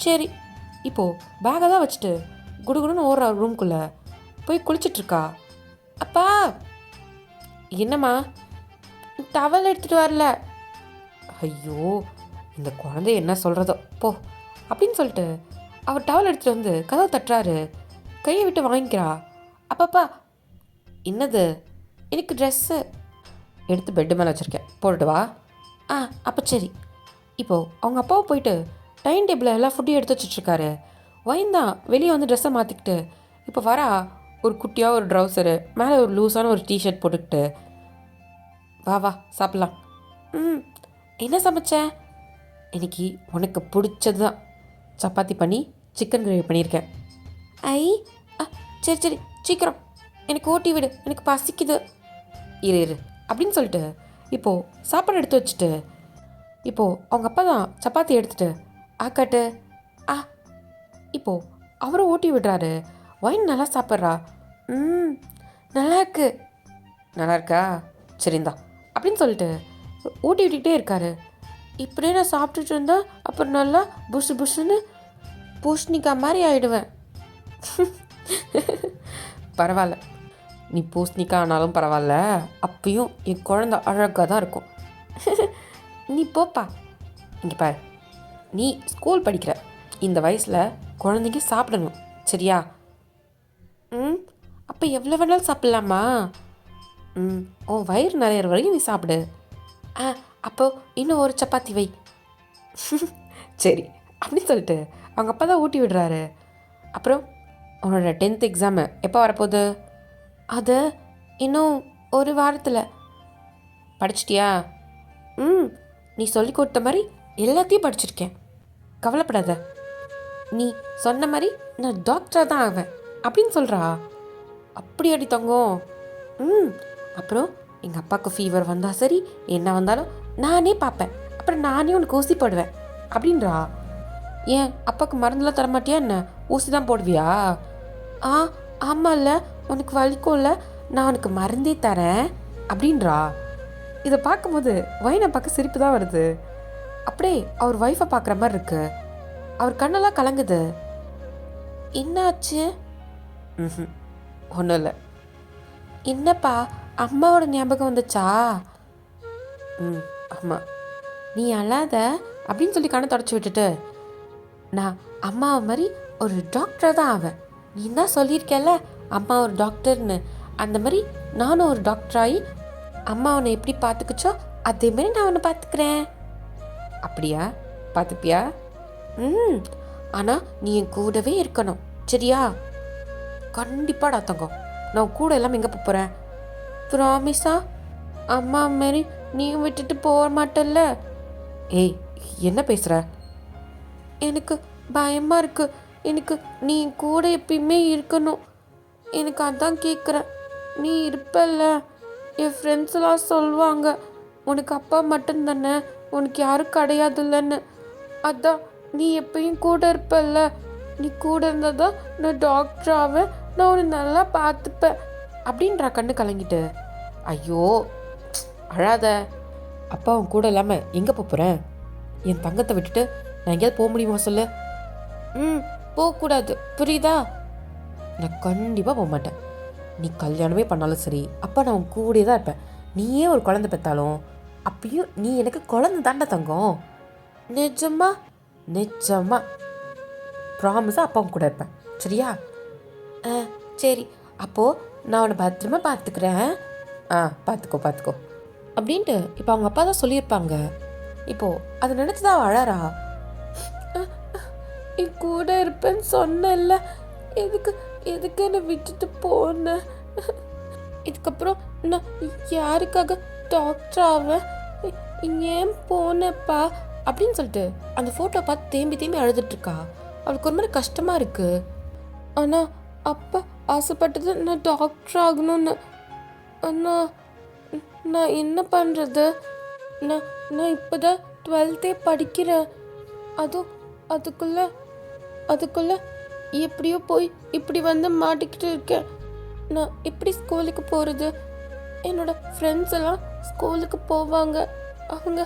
சரி. இப்போது பேக்கை தான் வச்சுட்டு குடுகுடுன்னு ஓடுறா ரூம்குள்ளே. போய் குளிச்சிட்ருக்கா. அப்பா என்னம்மா? டவல் எடுத்துகிட்டு வரல. ஐயோ இந்த குழந்தை என்ன சொல்கிறதோ போ அப்படின்னு சொல்லிட்டு அவர் டவல் எடுத்துகிட்டு வந்து கதவை தட்டுறாரு. கையை விட்டு வாங்கிக்கிறா. அப்பப்பா என்னது? எனக்கு ட்ரெஸ்ஸு எடுத்து பெட்டு மேலே வச்சுருக்கேன், போட்டுட்டு வா. அப்போ சரி. இப்போது அவங்க அப்பாவை போயிட்டு டைனிங் டேபிளில் எல்லா ஃபுட்டையும் எடுத்து வச்சுட்ருக்காரு. தான் வெளியே வந்து ட்ரெஸ்ஸை மாற்றிக்கிட்டு இப்போ வரா. ஒரு குட்டியாக ஒரு ட்ரௌசரு மேலே ஒரு லூஸான ஒரு டிஷர்ட் போட்டுக்கிட்டு வா வா சாப்பிட்லாம். என்ன சமைச்சேன்? இன்னைக்கு உனக்கு பிடிச்சது தான். சப்பாத்தி பண்ணி சிக்கன் கிரேவி பண்ணியிருக்கேன். ஐ சரி சரி சீக்கிரம் எனக்கு ஓட்டி விடு, எனக்கு பசிக்குது. இரு அப்படின்னு சொல்லிட்டு இப்போது சாப்பாடு எடுத்து வச்சுட்டு இப்போது அவங்க அப்பா தான் சப்பாத்தி எடுத்துகிட்டு ஆக்காட்டு இப்போது அவரும் ஓட்டி விடுறாரு. ஒயின் நல்லா சாப்பிட்றா. நல்லா இருக்கு. நல்லா இருக்கா? சரிந்தா அப்படின்னு சொல்லிட்டு ஊட்டி விட்டுக்கிட்டே இருக்காரு. இப்படியே நான் சாப்பிட்டுட்டு இருந்தா அப்புறம் நல்லா புஷு புஷுன்னு பூஷ்ணிக்கா மாதிரி ஆகிடுவேன். பரவாயில்ல, நீ பூஷ்ணிக்கா ஆனாலும் பரவாயில்ல, அப்பயும் என் குழந்தை அழகாக தான் இருக்கும். நீ போப்பா. இங்கே பாரு, நீ ஸ்கூல் படிக்கிற இந்த வயசில் குழந்தைங்க சாப்பிடணும், சரியா? அப்போ எவ்வளோ வேணாலும் சாப்பிட்லாமா? உன் வயிறு நிறையிற வரையும் நீ சாப்பிடு. அப்போ இன்னும் ஒரு சப்பாத்தி வை. சரி அப்படின்னு சொல்லிட்டு அவங்க அப்பா தான் ஊட்டி விடுறாரு. அப்புறம் உன்னோட 10th எக்ஸாமு எப்போ வரப்போகுது? அது இன்னும் ஒரு வாரத்தில். படிச்சிட்டியா? நீ சொல்லி கொடுத்த மாதிரி எல்லாத்தையும் படிச்சிருக்கேன், கவலைப்படாத. நீ சொன்ன மாதிரி நான் டாக்டராக தான் ஆவேன் அப்படின்னு சொல்கிறா. அப்படி அடி தங்கம். அப்புறம் எங்கள் அப்பாவுக்கு ஃபீவர் வந்தால் சரி, என்ன வந்தாலும் நானே பார்ப்பேன், அப்புறம் நானே உனக்கு ஊசி போடுவேன் அப்படின்றா. ஏன் அப்பாவுக்கு மருந்துலாம் தரமாட்டியா என்ன? ஊசி தான் போடுவியா? ஆமாம்ல, உனக்கு வலிக்கும்ல, நான் உனக்கு மருந்தே தரேன் அப்படின்றா. இதை பார்க்கும்போது வைனை பார்க்க சிரிப்பு தான் வருது. அப்படியே அவர் ஒய்ஃபை பார்க்குற மாதிரி இருக்கு. அவர் கண்ணெல்லாம் கலங்குது. என்னாச்சு? ஒன்றும் இல்லை. என்னப்பா அம்மாவோட ஞாபகம் வந்துச்சா? ஆமாம். நீ அழாத அப்படின்னு சொல்லி கண்ணை தொடச்சி விட்டுட்டு, நான் அம்மாவை மாதிரி ஒரு டாக்டராக தான் ஆவேன். நீ தான் சொல்லியிருக்கல அம்மா ஒரு டாக்டர்னு, அந்த மாதிரி நானும் ஒரு டாக்டராகி அம்மா உன்னை எப்படி பார்த்துக்குச்சோ அதே மாதிரி நான் உன்னை பார்த்துக்கிறேன். அப்படியா? பார்த்துப்பியா? ஆனால் நீ என் கூடவே இருக்கணும், சரியா? கண்டிப்பாடா தங்கம், நான் கூட எல்லாம் எங்கே போகிறேன்? ப்ராமிஸா? அம்மா மாரி நீ விட்டுட்டு போக மாட்டல்ல? ஏய் என்ன பேசுகிற? எனக்கு பயமாக இருக்கு. எனக்கு நீ கூட எப்பயுமே இருக்கணும். எனக்கு அதான் கேட்குறேன். நீ இருப்பல்ல? என் ஃப்ரெண்ட்ஸ்லாம் சொல்லுவாங்க உனக்கு அப்பா மட்டும் தானே, உனக்கு யாரும் கிடையாதுல்லன்னு. அதான் நீ எப்பயும் கூட இருப்பல்ல? நீ கூட இருந்தால் தான் நான் டாக்டர் ஆவேன், நான் உன்னை நல்லா பார்த்துப்பேன் அப்படின்றா கண்ணு கலங்கிட்டு. ஐயோ அழாத. அப்பா அவன் கூட இல்லாமல் எங்கே போகிறேன்? என் தங்கத்தை விட்டுட்டு நான் எங்கேயாவது போக முடியுமா சொல்லு? போகக்கூடாது, புரியுதா? நான் கண்டிப்பாக போக மாட்டேன். நீ கல்யாணமே பண்ணாலும் சரி, அப்பா நான் உன் கூடயே தான் இருப்பேன். நீயே ஒரு குழந்தை பெற்றாலும் அப்பயும் நீ எனக்கு குழந்தை தாண்டா தங்கம். நிஜமா? நிஜமா ப்ராமிஸாக அப்பா கூட இருப்பேன், சரியா? சரி, அப்போது நான் உன்னை பத்திரமா பார்த்துக்கிறேன். பார்த்துக்கோ அப்படின்ட்டு இப்போ அவங்க அப்பா தான் சொல்லியிருப்பாங்க. இப்போது அதை நினச்சி தான் அழறா. என் கூட இருப்பேன்னு சொன்னேன்ல, எதுக்கு எதுக்கு என்னை விட்டுட்டு போனேன்? இதுக்கப்புறம் நான் யாருக்காக டாக்டர் ஆவேன்? ஏன் போனப்பா அப்படின்னு சொல்லிட்டு அந்த ஃபோட்டோ பார்த்து தேம்பி தேம்பி அழுதுட்ருக்கா. அவளுக்கு ஒரு மாதிரி கஷ்டமாக இருக்குது. ஆனால் அப்பா ஆசைப்பட்டது நான் டாக்டர் ஆகணும்னு. ஆனால் நான் என்ன பண்ணுறது? நான் நான் இப்போ தான் 12th படிக்கிறேன். அதுவும் அதுக்குள்ளே அதுக்குள்ளே எப்படியோ போய் இப்படி வந்து மாட்டிக்கிட்டு இருக்கேன். நான் எப்படி ஸ்கூலுக்கு போகிறது? என்னோட ஃப்ரெண்ட்ஸ் எல்லாம் ஸ்கூலுக்கு போவாங்க. அவங்க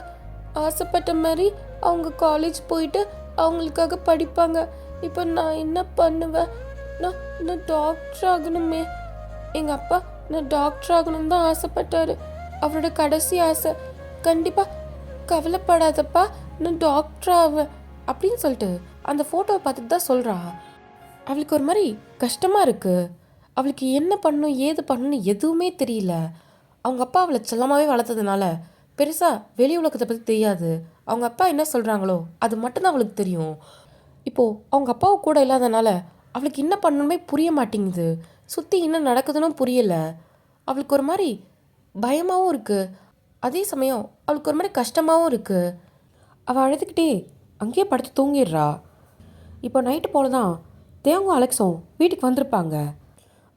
ஆசைப்பட்ட மாதிரி அவங்க காலேஜ் போயிட்டு அவங்களுக்காக படிப்பாங்க. இப்போ நான் என்ன பண்ணுவேன்? நான் நான் டாக்டர் ஆகணுமே. எங்கள் அப்பா நான் டாக்டர் ஆகணும்னு தான் ஆசைப்பட்டாரு. அவரோட கடைசி ஆசை. கண்டிப்பாக கவலைப்படாதப்பா, நான் டாக்டர் ஆவேன் அப்படின்னு சொல்லிட்டு அந்த ஃபோட்டோவை பார்த்துட்டு தான் சொல்கிறா. அவளுக்கு ஒரு மாதிரி கஷ்டமாக இருக்குது. அவளுக்கு என்ன பண்ணணும் ஏது பண்ணணும்னு எதுவுமே தெரியல. அவங்க அப்பா அவளை செல்லமாகவே வளர்த்ததுனால பெருசாக வெளி உலகத்தை பற்றி தெரியாது. அவங்க அப்பா என்ன சொல்கிறாங்களோ அது மட்டும்தான் அவளுக்கு தெரியும். இப்போது அவங்க அப்பாவை கூட இல்லாதனால அவளுக்கு என்ன பண்ணணுமே புரிய மாட்டேங்குது. சுற்றி என்ன நடக்குதுன்னு புரியலை. அவளுக்கு ஒரு மாதிரி பயமாகவும் இருக்குது. அதே சமயம் அவளுக்கு ஒரு மாதிரி கஷ்டமாகவும் இருக்குது. அவள் அழுதுகிட்டே அங்கேயே படுத்து தூங்கிடுறா. இப்போ நைட்டு போல தான் தேங்கும் அலெக்ஸும் வீட்டுக்கு வந்திருப்பாங்க.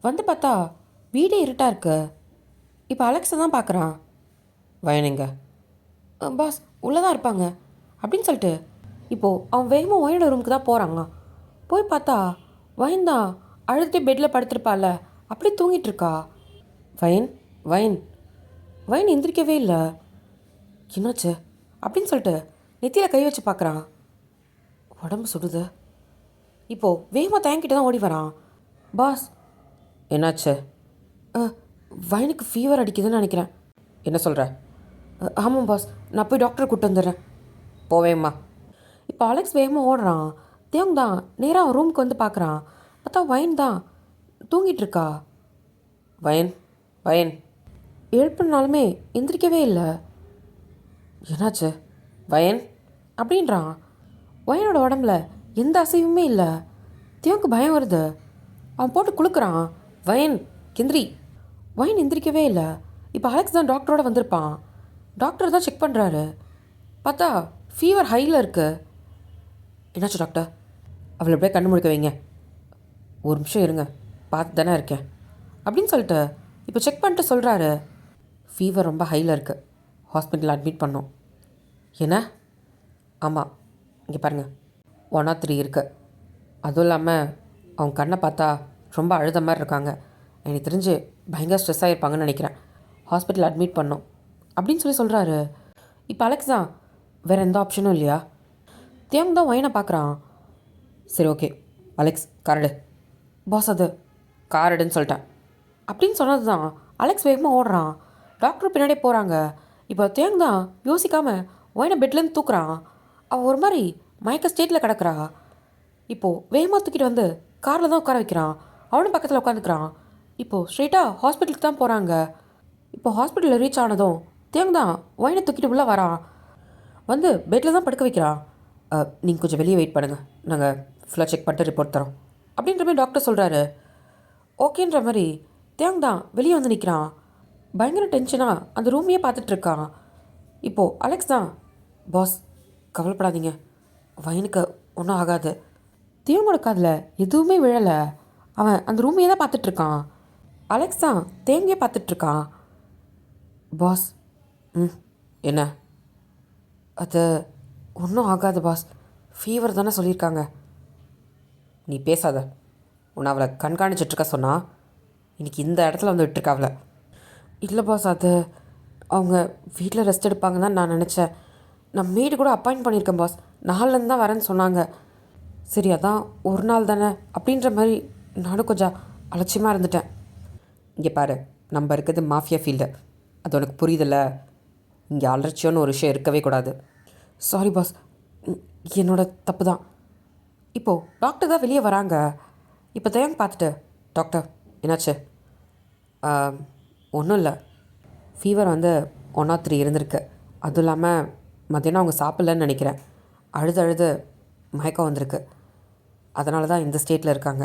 வந்து பார்த்தா வீடே இருட்டாக இருக்கு. இப்போ அலெக்ஸை தான் பார்க்குறான். வயனுங்க பாஸ் உள்ளே தான் இருப்பாங்க அப்படின்னு சொல்லிட்டு இப்போது அவன் வேகமாக வயனோட ரூமுக்கு தான் போகிறாங்க. போய் பார்த்தா வயன் தான் அழுதுகிட்டே பெட்டில் படுத்திருப்பாள். அப்படி தூங்கிட்டு இருக்கா. வயன் வயன் வயன் எந்திரிக்கவே இல்லை. என்னாச்சு அப்படின்னு சொல்லிட்டு நெத்தியில் கை வச்சு பார்க்குறான். உடம்பு சுடுது. இப்போது வேகமாக தேங்கிட்டு தான் ஓடி வரான். பாஸ் என்னாச்சு? வயனுக்கு ஃபீவர் அடிக்குதுன்னு நினைக்கிறேன். என்ன சொல்கிற? ஆமாம் பாஸ், நான் போய் டாக்டரை கூப்பிட்டு வந்துடுறேன். போவேம்மா. இப்போ அலெக்ஸ் வேகமாக ஓடுறான். தேவங்க தான் நேராக அவன் ரூமுக்கு வந்து பார்க்குறான். பார்த்தா வயன் தான் தூங்கிட்டு இருக்கா. வயன் வயன் எழுப்புனாலுமே எந்திரிக்கவே இல்லை. என்னாச்சு வயன் அப்படின்றான். வயனோட உடம்புல எந்த அசைவுமே இல்லை. தேவனுக்கு பயம் வருது. அவன் போட்டு குளுக்குறான். வயன் எந்திரி. வயன் எந்திரிக்கவே இல்லை. இப்போ அலெக்ஸ் தான் டாக்டரோட வந்திருப்பான். டாக்டர் தான் செக் பண்ணுறாரு. பார்த்தா ஃபீவர் ஹையில் இருக்கு. என்னாச்சு டாக்டர்? அவளை அப்படியே கண்ணு முழிக்க வைங்க. ஒரு நிமிஷம் இருங்க, பார்த்து தானே இருக்கேன் அப்படின்னு சொல்லிட்டு இப்போ செக் பண்ணிட்டு சொல்கிறாரு. ஃபீவர் ரொம்ப ஹையில் இருக்குது, ஹாஸ்பிட்டலில் அட்மிட் பண்ணோம். என்ன? ஆமாம், இங்கே பாருங்கள் 103 இருக்குது. அதுவும் இல்லாமல் அவங்க கண்ணை பார்த்தா ரொம்ப அழுத மாதிரி இருக்காங்க. எனக்கு தெரிஞ்சு பயங்கர ஸ்ட்ரெஸ் ஆகிருப்பாங்கன்னு நினைக்கிறேன். ஹாஸ்பிட்டல் அட்மிட் பண்ணோம் அப்படின்னு சொல்கிறாரு. இப்போ அலெக்ஸ் தான் வேறு எந்த ஆப்ஷனும் இல்லையா? தேவங்க தான் வயனை பார்க்குறான். சரி ஓகே அலெக்ஸ் காரடு. பாஸ் அது காரடுன்னு சொல்லிட்டேன் அப்படின்னு சொன்னது தான் அலெக்ஸ் வேகமாக ஓடுறான். டாக்டர் பின்னாடியே போகிறாங்க. இப்போ தேவங்க தான் யோசிக்காமல் வயனை பெட்லேருந்து தூக்குறான். அவள் ஒரு மாதிரி மயக்க ஸ்டேட்டில் கிடக்குறா. இப்போது வேகமாக தூக்கிட்டு வந்து காரில் தான் உட்கார வைக்கிறான். அவனும் பக்கத்தில் உட்காந்துக்கிறான். இப்போது ஸ்ட்ரெயிட்டாக ஹாஸ்பிட்டலுக்கு தான் போகிறாங்க. இப்போ ஹாஸ்பிட்டலில் ரீச் ஆனதும் தேவங்க தான் வயனை தூக்கிட்டு உள்ளே வரான். வந்து பெட்டில் தான் படுக்க வைக்கிறான். நீங்கள் கொஞ்சம் வெளியே வெயிட் பண்ணுங்கள், நாங்கள் ஃபுல்லாக செக் பண்ணிட்டு ரிப்போர்ட் தரோம் அப்படின்ற மாதிரி டாக்டர் சொல்கிறாரு. ஓகேன்ற மாதிரி தேவங்க தான் வெளியே வந்து நிற்கிறான். பயங்கர டென்ஷனாக அந்த ரூமையே பார்த்துட்ருக்கான். இப்போது அலெக்ஸ் தான் பாஸ் கவலைப்படாதீங்க, வயனுக்கு ஒன்றும் ஆகாது. தேவங்களோட காதில் எதுவுமே விழலை. அவன் அந்த ரூமையே தான் பார்த்துட்ருக்கான். அலெக்ஸ் தான் தேங்கையே பார்த்துட்ருக்கான். பாஸ் என்ன? அது ஒன்றும் ஆகாது பாஸ், ஃபீவர் தானே சொல்லியிருக்காங்க. நீ பேசாத, உன்னை அவளை கண்காணிச்சிட்ருக்க சொன்னா இன்றைக்கி இந்த இடத்துல வந்து விட்டுருக்கா அவளை. இல்லை பாஸ், அது அவங்க வீட்டில் ரெஸ்ட் எடுப்பாங்க தான் நான் நினச்சேன். நான் மீடு கூட அப்பாயிண்ட் பண்ணியிருக்கேன் பாஸ், நாளிலேருந்து தான் வரேன்னு சொன்னாங்க. சரி அதான் ஒரு நாள் தானே அப்படின்ற மாதிரி நானும் கொஞ்சம் அலட்சியமாக இருந்துட்டேன். இங்கே பாரு, நம்ம இருக்கிறது மாஃபியா ஃபீல்டு, அது உனக்கு புரியுதில்ல. இங்கே அலட்சியம்னு ஒரு விஷயம் இருக்கவே கூடாது. சாரி பாஸ், என்னோட தப்பு தான். இப்போது டாக்டர் தான் வெளியே வராங்க. இப்போ தேவங்க பார்த்துட்டு டாக்டர் என்னாச்சு? ஒன்றும் இல்லை, ஃபீவர் வந்து 103 இருந்திருக்கு. அதுவும் இல்லாமல் மத்தியானம் அவங்க சாப்பிட்லன்னு நினைக்கிறேன். அழுது அழுது மயக்கம் வந்திருக்கு. அதனால தான் இந்த ஸ்டேட்டில் இருக்காங்க.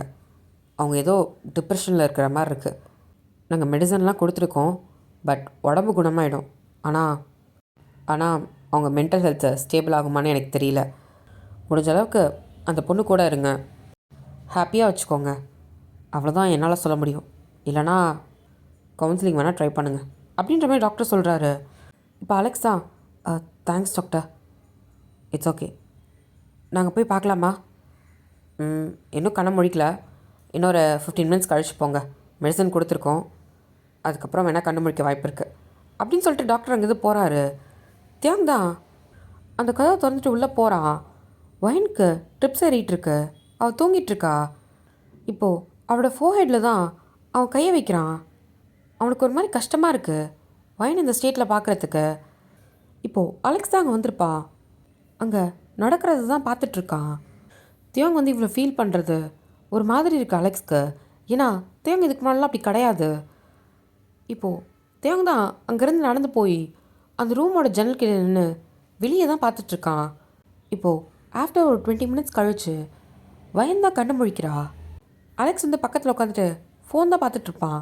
அவங்க ஏதோ டிப்ரெஷனில் இருக்கிற மாதிரி இருக்குது. நாங்கள் மெடிசன்லாம் கொடுத்துருக்கோம், பட் உடம்பு குணமாயிடும். ஆனால் ஆனால் அவங்க மென்டல் ஹெல்த்து ஸ்டேபிள் ஆகுமான்னு எனக்கு தெரியல. முடிஞ்ச அளவுக்கு அந்த பொண்ணு கூட இருங்க, ஹாப்பியாக வச்சுக்கோங்க, அவ்வளோதான் என்னால் சொல்ல முடியும். இல்லைனா கவுன்சிலிங் வேணால் ட்ரை பண்ணுங்கள் அப்படின்ற மாதிரி டாக்டர் சொல்கிறாரு. இப்போ அலெக்ஸ் தான், தேங்க்ஸ் டாக்டர், இட்ஸ் ஓகே, நாங்கள் போய் பார்க்கலாமா? இன்னும் கண்ண முழிக்கல, இன்னொரு 15 மினிட்ஸ் கழிச்சு போங்க, மெடிசன் கொடுத்துருக்கோம், அதுக்கப்புறம் வேணால் கண்ணு முழிக்க வாய்ப்பு இருக்குது அப்படின்னு சொல்லிட்டு டாக்டர் அங்கேருந்து போகிறாரு. தியாங் தான் அந்த கதவை திறந்துட்டு உள்ளே போகிறான். வயனுக்கு ட்ரிப்ஸ் ஏறிட்டுருக்கு, அவள் தூங்கிட்டுருக்கா. இப்போது அவளோட ஃபோர்ஹெட்டில் தான் அவன் கையை வைக்கிறான். அவனுக்கு ஒரு மாதிரி கஷ்டமாக இருக்குது வயன் இந்த ஸ்டேட்டில் பார்க்குறதுக்கு. இப்போது அலெக்ஸ் தான் அங்கே வந்திருப்பான். அங்கே நடக்கிறது தான் பார்த்துட்ருக்கான். தியாங் வந்து இவ்வளோ ஃபீல் பண்ணுறது ஒரு மாதிரி இருக்குது அலெக்ஸ்க்கு. ஏன்னா தியாங் இதுக்கு முன்னாடிலாம் அப்படி கிடையாது. இப்போது தியாங் தான் அங்கேருந்து நடந்து போய் அந்த ரூமோட ஜன்னல் கீழே நின்று வெளியே தான் பார்த்துட்ருக்கான். இப்போது ஆஃப்டர் ஒரு 20 மினிட்ஸ் கழிச்சு வயன் தான் கண்ணு முழிக்கிறா. அலெக்ஸ் வந்து பக்கத்தில் உட்காந்துட்டு ஃபோன் தான் பார்த்துட்ருப்பான்.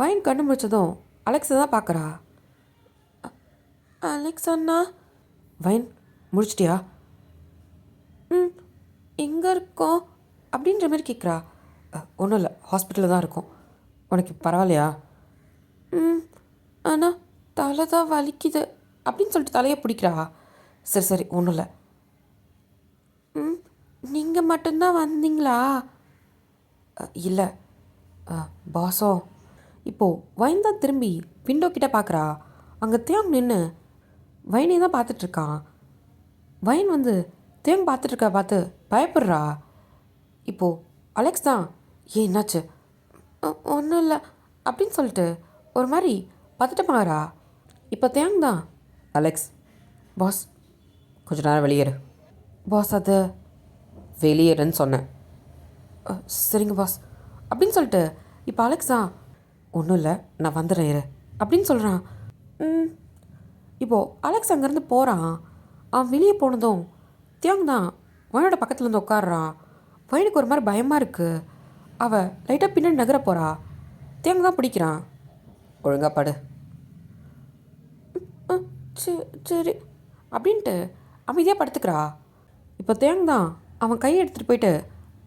வயன் கண்ணு முழிச்சதும் அலெக்ஸை தான் பார்க்குறா. அலெக்ஸ் அண்ணா. வயன் முடிச்சிட்டியா? எங்கே இருக்கோம் அப்படின்ற மாதிரி கேட்குறா. ஒன்றும் இல்லை, ஹாஸ்பிட்டலில் தான் இருக்கும். உனக்கு பரவாயில்லையா? ஆனால் தலை தான் வலிக்குது அப்படின்னு சொல்லிட்டு தலையை பிடிக்கிறா. சரி சரி, ஒன்றும் இல்லை. நீங்கள் மட்டும்தான் வந்தீங்களா? இல்லை, பாஸோ. இப்போது வைன் தான் திரும்பி விண்டோ கிட்டே பார்க்குறா. அங்கே தியாங் நின்று வைனை தான் பார்த்துட்ருக்கான். வைன் வந்து தியாங் பார்த்துட்ருக்கா பார்த்து பயப்படுறா. இப்போது அலெக்ஸ் தான், என்னாச்சு? ஒன்றும் இல்லை அப்படின்னு சொல்லிட்டு ஒரு மாதிரி பதட்டமாகறா. இப்போ தியாங் தான், அலெக்ஸ் பாஸ் கொஞ்ச நேரம் வெளியேறு. பாஸ் அது வெளியேறுன்னு சொன்னேன். சரிங்க பாஸ் அப்படின்னு சொல்லிட்டு இப்போ அலெக்ஸா, ஒன்றும் இல்லை நான் வந்துடுறேன் இரு அப்படின்னு சொல்கிறான். இப்போது அலெக்ஸ் அங்கேருந்து போகிறான். அவன் வெளியே போனதும் தியாங் தான் வயனோட பக்கத்தில் இருந்து உட்காடுறான். வயனுக்கு ஒரு மாதிரி பயமாக இருக்குது. அவள் லைட்டாக பின்னாடி நகர போகிறா. தியாங் தான் பிடிக்கிறான். ஒழுங்கா படு. சரி அப்படின்ட்டு அமைதியாக படுத்துக்கிறா. இப்போ தியாங் தான் அவன் கையை எடுத்துகிட்டு போயிட்டு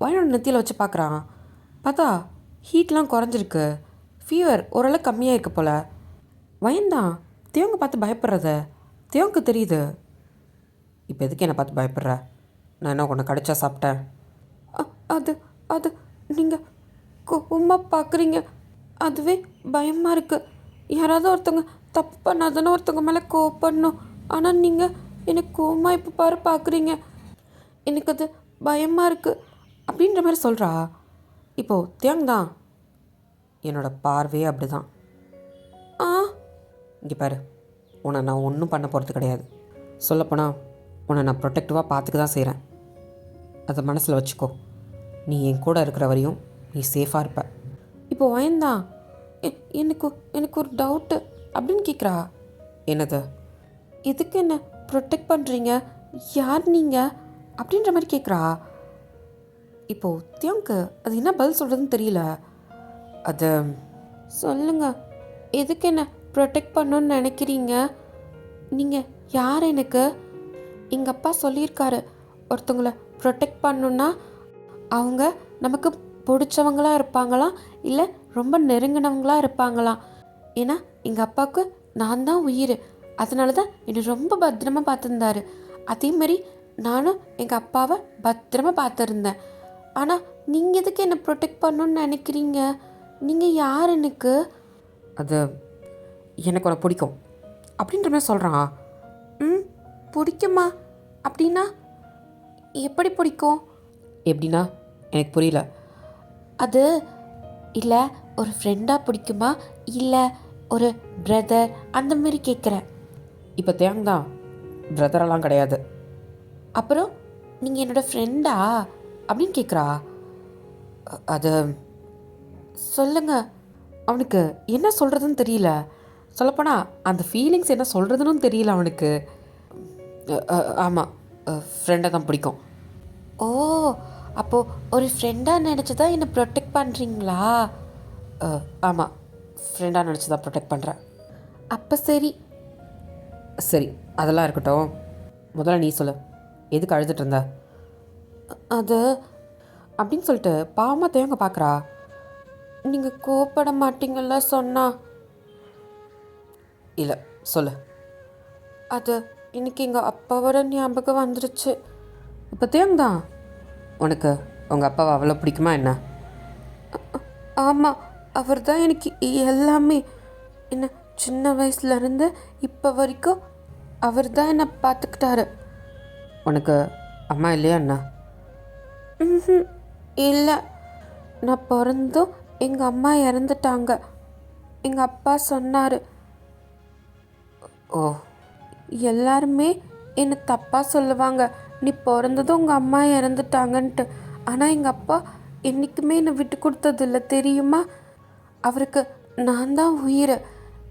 வயனோட நெத்தியில் வச்சு பார்க்குறான். பார்த்தா ஹீட்லாம் குறைஞ்சிருக்கு, ஃபீவர் ஓரளவு கம்மியாக இருக்குது போல். வயன் தான் தியாங்கை பார்த்து பயப்படுறத தியாங்க்கு தெரியுது. இப்போ எதுக்கு என்னை பார்த்து பயப்படுற? நான் என்ன உன்னை கடிச்சா சாப்பிட்டேன்? அது அது நீங்கள் கோவமாக பார்க்குறீங்க, அதுவே பயமாக இருக்குது. யாராவது ஒருத்தவங்க தப்பு பண்ணாதானே ஒருத்தவங்க மேலே கோவப்படணும். ஆனால் நீங்கள் எனக்கு கோவமாக இப்போ பார்க்குறீங்க, எனக்கு அது பயமாக இருக்குது அப்படின்ற மாதிரி சொல்கிறா. இப்போது தியாங் தான், என்னோடய பார்வையே அப்படி தான். இங்கே பாரு, உன்னை நான் ஒன்றும் பண்ண போகிறது கிடையாது. சொல்லப்போனால் உன்னை நான் ப்ரொடெக்டிவாக பார்த்துக்க தான் செய்கிறேன். அதை மனசில் வச்சுக்கோ. நீ என் கூட இருக்கிற வரையும் நீ சேஃபாக இருப்ப. இப்போ வயன்தான், எனக்கு எனக்கு ஒரு டவுட்டு அப்படின்னு கேட்குறா. என்னது? எதுக்கு என்ன ப்ரொடெக்ட் பண்ணுறீங்க, யார் நீங்கள் அப்படின்ற மாதிரி கேட்குறா. இப்போது தியாங்க்கு அது என்ன பதில் சொல்கிறதுன்னு தெரியல. அது சொல்லுங்கள், எதுக்கு என்ன ப்ரொடெக்ட் பண்ணணுன்னு நினைக்கிறீங்க? நீங்கள் யார்? எனக்கு எங்கள் அப்பா சொல்லியிருக்காரு, ஒருத்தவங்கள ப்ரொடெக்ட் பண்ணணுன்னா அவங்க நமக்கு பிடிச்சவங்களாக இருப்பாங்களாம், இல்லை ரொம்ப நெருங்கினவங்களாக இருப்பாங்களாம். ஏன்னா எங்கள் அப்பாவுக்கு நான் தான் உயிர், அதனால தான் என்னை ரொம்ப பத்திரமா பார்த்துருந்தாரு. அதேமாரி நானும் எங்கள் அப்பாவை பத்திரமா பார்த்துருந்தேன். ஆனால் நீங்கள் எதுக்கு என்னை ப்ரொடெக்ட் பண்ணணுன்னு நினைக்கிறீங்க? நீங்கள் யார்? எனக்கு அது எனக்கு உனக்கு பிடிக்கும் அப்படின்ற மாதிரி சொல்கிறான். பிடிக்குமா? அப்படின்னா எப்படி பிடிக்கும்? எப்படின்னா எனக்கு புரியல. அது இல்லை, ஒரு ஃப்ரெண்டாக பிடிக்குமா இல்லை ஒரு பிரதர் அந்த மாதிரி கேட்குறேன். இப்போ தியாங் தான், பிரதரெல்லாம் கிடையாது. அப்புறம் நீங்கள் என்னோடய ஃப்ரெண்டா அப்படின்னு கேட்குறா. அது சொல்லுங்கள். அவனுக்கு என்ன சொல்கிறதுன்னு தெரியல. சொல்லப்போனால் அந்த ஃபீலிங்ஸ் என்ன சொல்கிறதுன்னு தெரியல அவனுக்கு. ஆமாம், ஃப்ரெண்டை தான் பிடிக்கும். ஓ அப்போது ஒரு ஃப்ரெண்டாக நினச்சி தான் என்னை ப்ரொடெக்ட் பண்ணுறீங்களா? ஆமாம், ஃப்ரெண்டாக நினச்சி தான் ப்ரொடெக்ட் பண்ணுறேன். அப்போ சரி. சரி, அதெல்லாம் இருக்கட்டும். முதல்ல நீ சொல்லு, எதுக்கு அழுதுட்டு இருந்த? அது அப்படின்னு சொல்லிட்டு பாவமாக தேவங்க பார்க்குறா. நீங்கள் கோவப்பட மாட்டீங்கள்ல சொன்னா? இல்லை, சொல்லு. அது இன்னைக்கு எங்கள் அப்பாவோட ஞாபகம் வந்துருச்சு. இப்போ தேவங்க தான். உனக்கு உங்கள் அப்பாவை அவ்வளோ பிடிக்குமா என்ன? ஆமாம், அவர் தான் எனக்கு எல்லாமே. என்ன சின்ன வயசுலேருந்து இப்போ வரைக்கும் அவர் தான் என்னை பார்த்துக்கிட்டாரு. உனக்கு அம்மா இல்லையா என்ன? இல்லை, நான் பிறந்தும் எங்கள் அம்மா இறந்துட்டாங்க. எங்கள் அப்பா சொன்னார். ஓ. எல்லாருமே என்னை தப்பாக சொல்லுவாங்க, நீ பிறந்ததும் உங்கள் அம்மா இறந்துட்டாங்கன்ட்டு. ஆனால் எங்கள் அப்பா என்றைக்குமே என்னை விட்டு கொடுத்ததில்ல தெரியுமா? அவருக்கு நான் தான் உயிர்,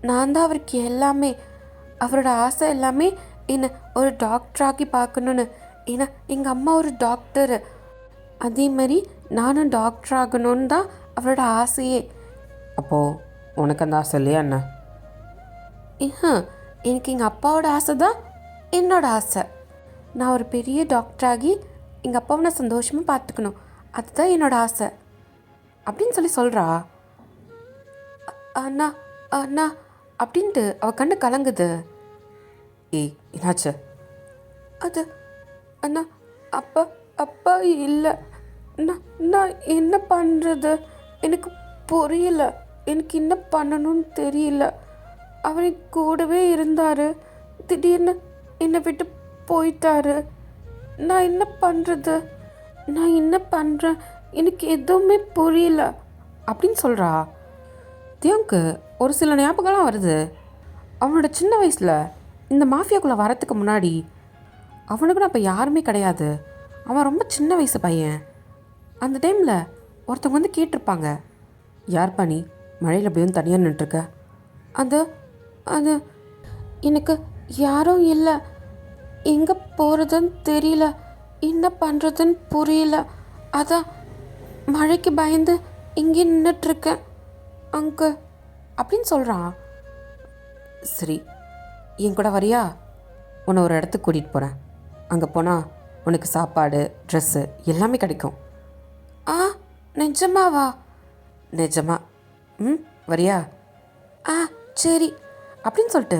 நான் தான் அவருக்கு எல்லாமே. அவரோட ஆசை எல்லாமே என்னை ஒரு டாக்டராக்கி பார்க்கணுன்னு. ஏன்னா எங்கள் அம்மா ஒரு டாக்டரு, அதே மாதிரி நானும் டாக்டர் ஆகணும்னு தான் அவரோட ஆசையே. அப்போது உனக்கு அந்த ஆசை இல்லையா என்ன? எனக்கு எங்கள் அப்பாவோட ஆசை தான் என்னோட ஆசை. நான் ஒரு பெரிய டாக்டராகி எங்கள் அப்பாவை நான் சந்தோஷமாக பார்த்துக்கணும், அதுதான் என்னோட ஆசை அப்படின்னு சொல்கிறா. அண்ணா அண்ணா அப்படின்ட்டு அவள் கண்ணு கலங்குது. ஏய், என்னாச்சு? அது அண்ணா, அப்பா அப்பா இல்லை. நான் என்ன பண்ணுறது எனக்கு புரியல. எனக்கு என்ன பண்ணணும்னு தெரியல. அவர் கூடவே இருந்தார், திடீர்னு என்னை விட்டு போயிட்டாரு. நான் என்ன பண்ணுறது, நான் என்ன பண்ணுறேன், எனக்கு எதுவுமே புரியல அப்படின்னு சொல்கிறா. தேவனுக்கு ஒரு சில ஞாபகம்லாம் வருது. அவனோட சின்ன வயசில் இந்த மாஃபியாக்குள்ளே வரத்துக்கு முன்னாடி அவனுக்குன்னு அப்போ யாருமே கிடையாது. அவன் ரொம்ப சின்ன வயசு பையன். அந்த டைமில் ஒருத்தவங்க வந்து கேட்டிருப்பாங்க, யார் பண்ணி மழையில் அப்படி வந்து தனியாக நின்றுருக்க? அது அது எனக்கு யாரும் இல்லை, எங்கே போகிறதுன்னு தெரியல, என்ன பண்ணுறதுன்னு புரியல, அதான் மழைக்கு பயந்து இங்கே நின்றுட்டுருக்கேன் அங்கே அப்படின்னு சொல்கிறான். சரி, என் கூட வரியா? உன்னை ஒரு இடத்துக்கு கூட்டிகிட்டு போகிறேன். அங்கே போனால் உனக்கு சாப்பாடு, ட்ரெஸ்ஸு எல்லாமே கிடைக்கும். ஆ, நிஜமாவா? நிஜமா. வரியா? ஆ சரி அப்படின்னு சொல்லிட்டு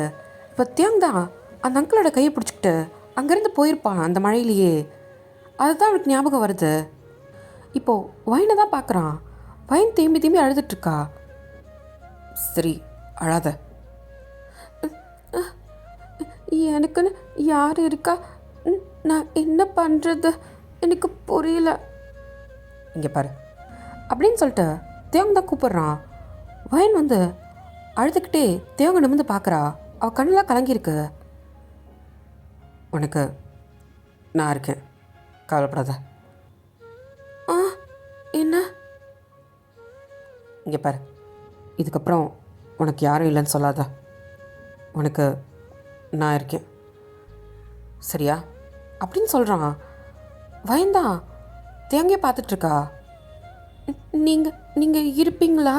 இப்போ தியாங் தான் அந்த அங்கிளோட கையை பிடிச்சிக்கிட்டு அங்கேருந்து போயிருப்பான் அந்த மழையிலேயே. அதுதான் அவனுக்கு ஞாபகம் வருது. இப்போது வைனை தான் பார்க்குறான். வைன் திரும்பி திரும்பி அழுதுட்ருக்கா. சரி, அழாத. எனக்குன்னு யார் இருக்கா? நான் என்ன பண்ணுறது எனக்கு புரியல. இங்கே பாரு அப்படின்னு சொல்லிட்டு தேவங்க தான் கூப்பிட்றான். வயன் வந்து அழுதுகிட்டே தேவங்க நிமிர்ந்து பார்க்குறா. அவள் கண்ணெல்லாம் கலங்கியிருக்கு. உனக்கு நான் இருக்கேன், கவலைப்படாத. ஆ, என்ன? இங்கே பாரு, இதுக்கப்புறம் உனக்கு யாரும் இல்லைன்னு சொல்லாத. உனக்கு நான் இருக்கேன், சரியா அப்படின்னு சொல்கிறான். வயந்தான் தேங்கையை பார்த்துட்ருக்கா. நீங்கள் இருப்பீங்களா?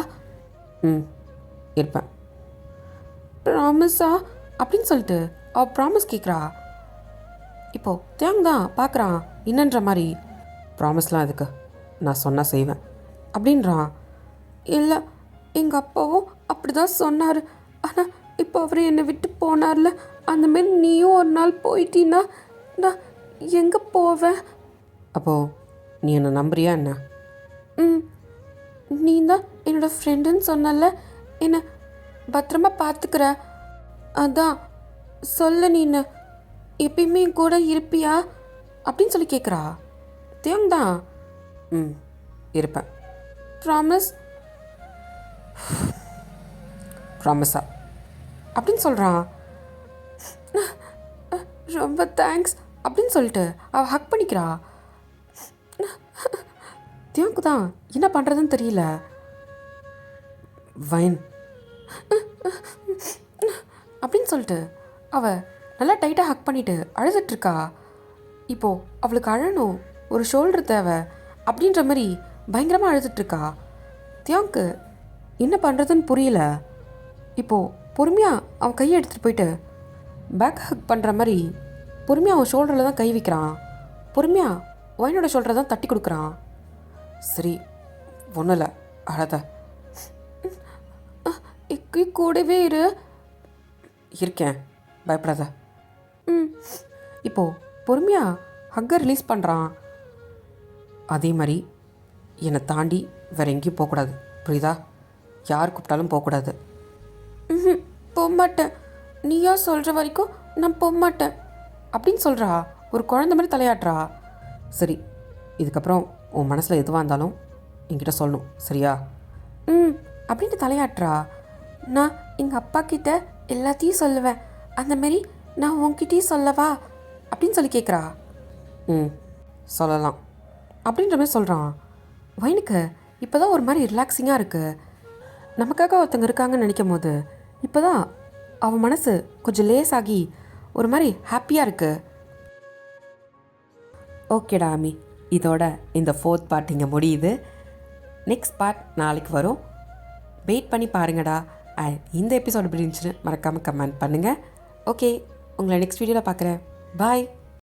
இருப்பேன். ப்ராமிஸா அப்படின்னு சொல்லிட்டு அவள் ப்ராமிஸ் கேட்குறா. இப்போது தேங் தான் பார்க்குறான் என்னன்ற மாதிரி. ப்ராமிஸ்லாம் எதுக்கு, நான் சொன்னால் செய்வேன் அப்படின்றான். இல்லை, எங்கள் அப்பாவும் அப்படி தான் சொன்னார். ஆனால் இப்போ அவர் என்னை விட்டு போனார்ல, அந்தமாரி நீயும் ஒரு நாள் போயிட்டீன்னா நான் எங்கே போவேன்? அப்போது நீ என்னை நம்புறியா என்ன? நீ தான் என்னோடய ஃப்ரெண்டுன்னு சொன்னல, என்னை பத்திரமா பார்த்துக்கிற, அதான் சொல்ல, நீன்னு எப்பயுமே என் கூட இருப்பியா அப்படின்னு சொல்லி கேட்குறா. தேவங்க தான் இருப்பேன். ப்ராமிஸ்? ப்ராமிஸா அப்படின்னு சொல்கிறான். ரொம்ப தேங்க்ஸ் அப்படின்னு சொல்லிட்டு அவள் ஹக் பண்ணிக்கிறா. தேவங்க தான் என்ன பண்ணுறதுன்னு தெரியல. வைன் அப்படின்னு சொல்லிட்டு அவள் நல்லா டைட்டாக ஹக் பண்ணிவிட்டு அழுதுட்ருக்கா. இப்போது அவளுக்கு அழணும் ஒரு ஷோல்டர் தேவை. அப்படின்ற மாதிரி பயங்கரமாக அழுதுட்ருக்கா. தியாங்க்கு என்ன பண்ணுறதுன்னு புரியல. இப்போது பொறுமையாக அவன் கையை எடுத்துகிட்டு போயிட்டு பேக் ஹக் பண்ணுற மாதிரி பொறுமையாக அவன் ஷோல்டரில் தான் கை வைக்கிறான். பொறுமையாக ஒயினோட ஷோல்டரை தான் தட்டி கொடுக்குறான். சரி, ஒன்றும் இல்லை, அழாத, கூடவே இருக்கேன், பயப்படாத. இப்போது பொறுமையாக ஹக்கை ரிலீஸ் பண்ணுறான். அதே மாதிரி என்னை தாண்டி வேறு எங்கேயும் போகக்கூடாது, புரியுதா? யார் கூப்பிட்டாலும் போகக்கூடாது. போகமாட்டேன், நீயா சொல்கிற வரைக்கும் நான் போகமாட்டேன் அப்படின்னு சொல்கிறா. ஒரு குழந்தை மாதிரி தலையாட்டுறா. சரி, இதுக்கப்புறம் உன் மனசில் எதுவாக இருந்தாலும் என்கிட்ட சொல்லணும், சரியா? அப்படின்ட்டு தலையாட்டுறா. நான் எங்கள் அப்பா கிட்ட எல்லாத்தையும் சொல்லுவேன், அந்தமாரி நான் உன்கிட்டயும் சொல்லவா அப்படின்னு சொல்லி கேட்குறா. சொல்லலாம் அப்படின்ற மாதிரி சொல்கிறான். வைனுக்கு இப்போ தான் ஒரு மாதிரி ரிலாக்ஸிங்காக இருக்குது. நமக்காக ஒருத்தங்க இருக்காங்கன்னு நினைக்கும் போது இப்போ தான் அவன் மனசு கொஞ்சம் லேஸாகி ஒரு மாதிரி ஹாப்பியாக இருக்குது. ஓகேடா அம்மி, இதோட இந்த 4th பார்ட் இங்கே முடியுது. நெக்ஸ்ட் பார்ட் நாளைக்கு வரும், வெயிட் பண்ணி பாருங்கடா. அண்ட் இந்த எபிசோடு எப்படி இருந்துச்சுன்னு மறக்காமல் கமெண்ட் பண்ணுங்கள். ஓகே, உங்களை நெக்ஸ்ட் வீடியோவில் பார்க்குறேன். பாய்.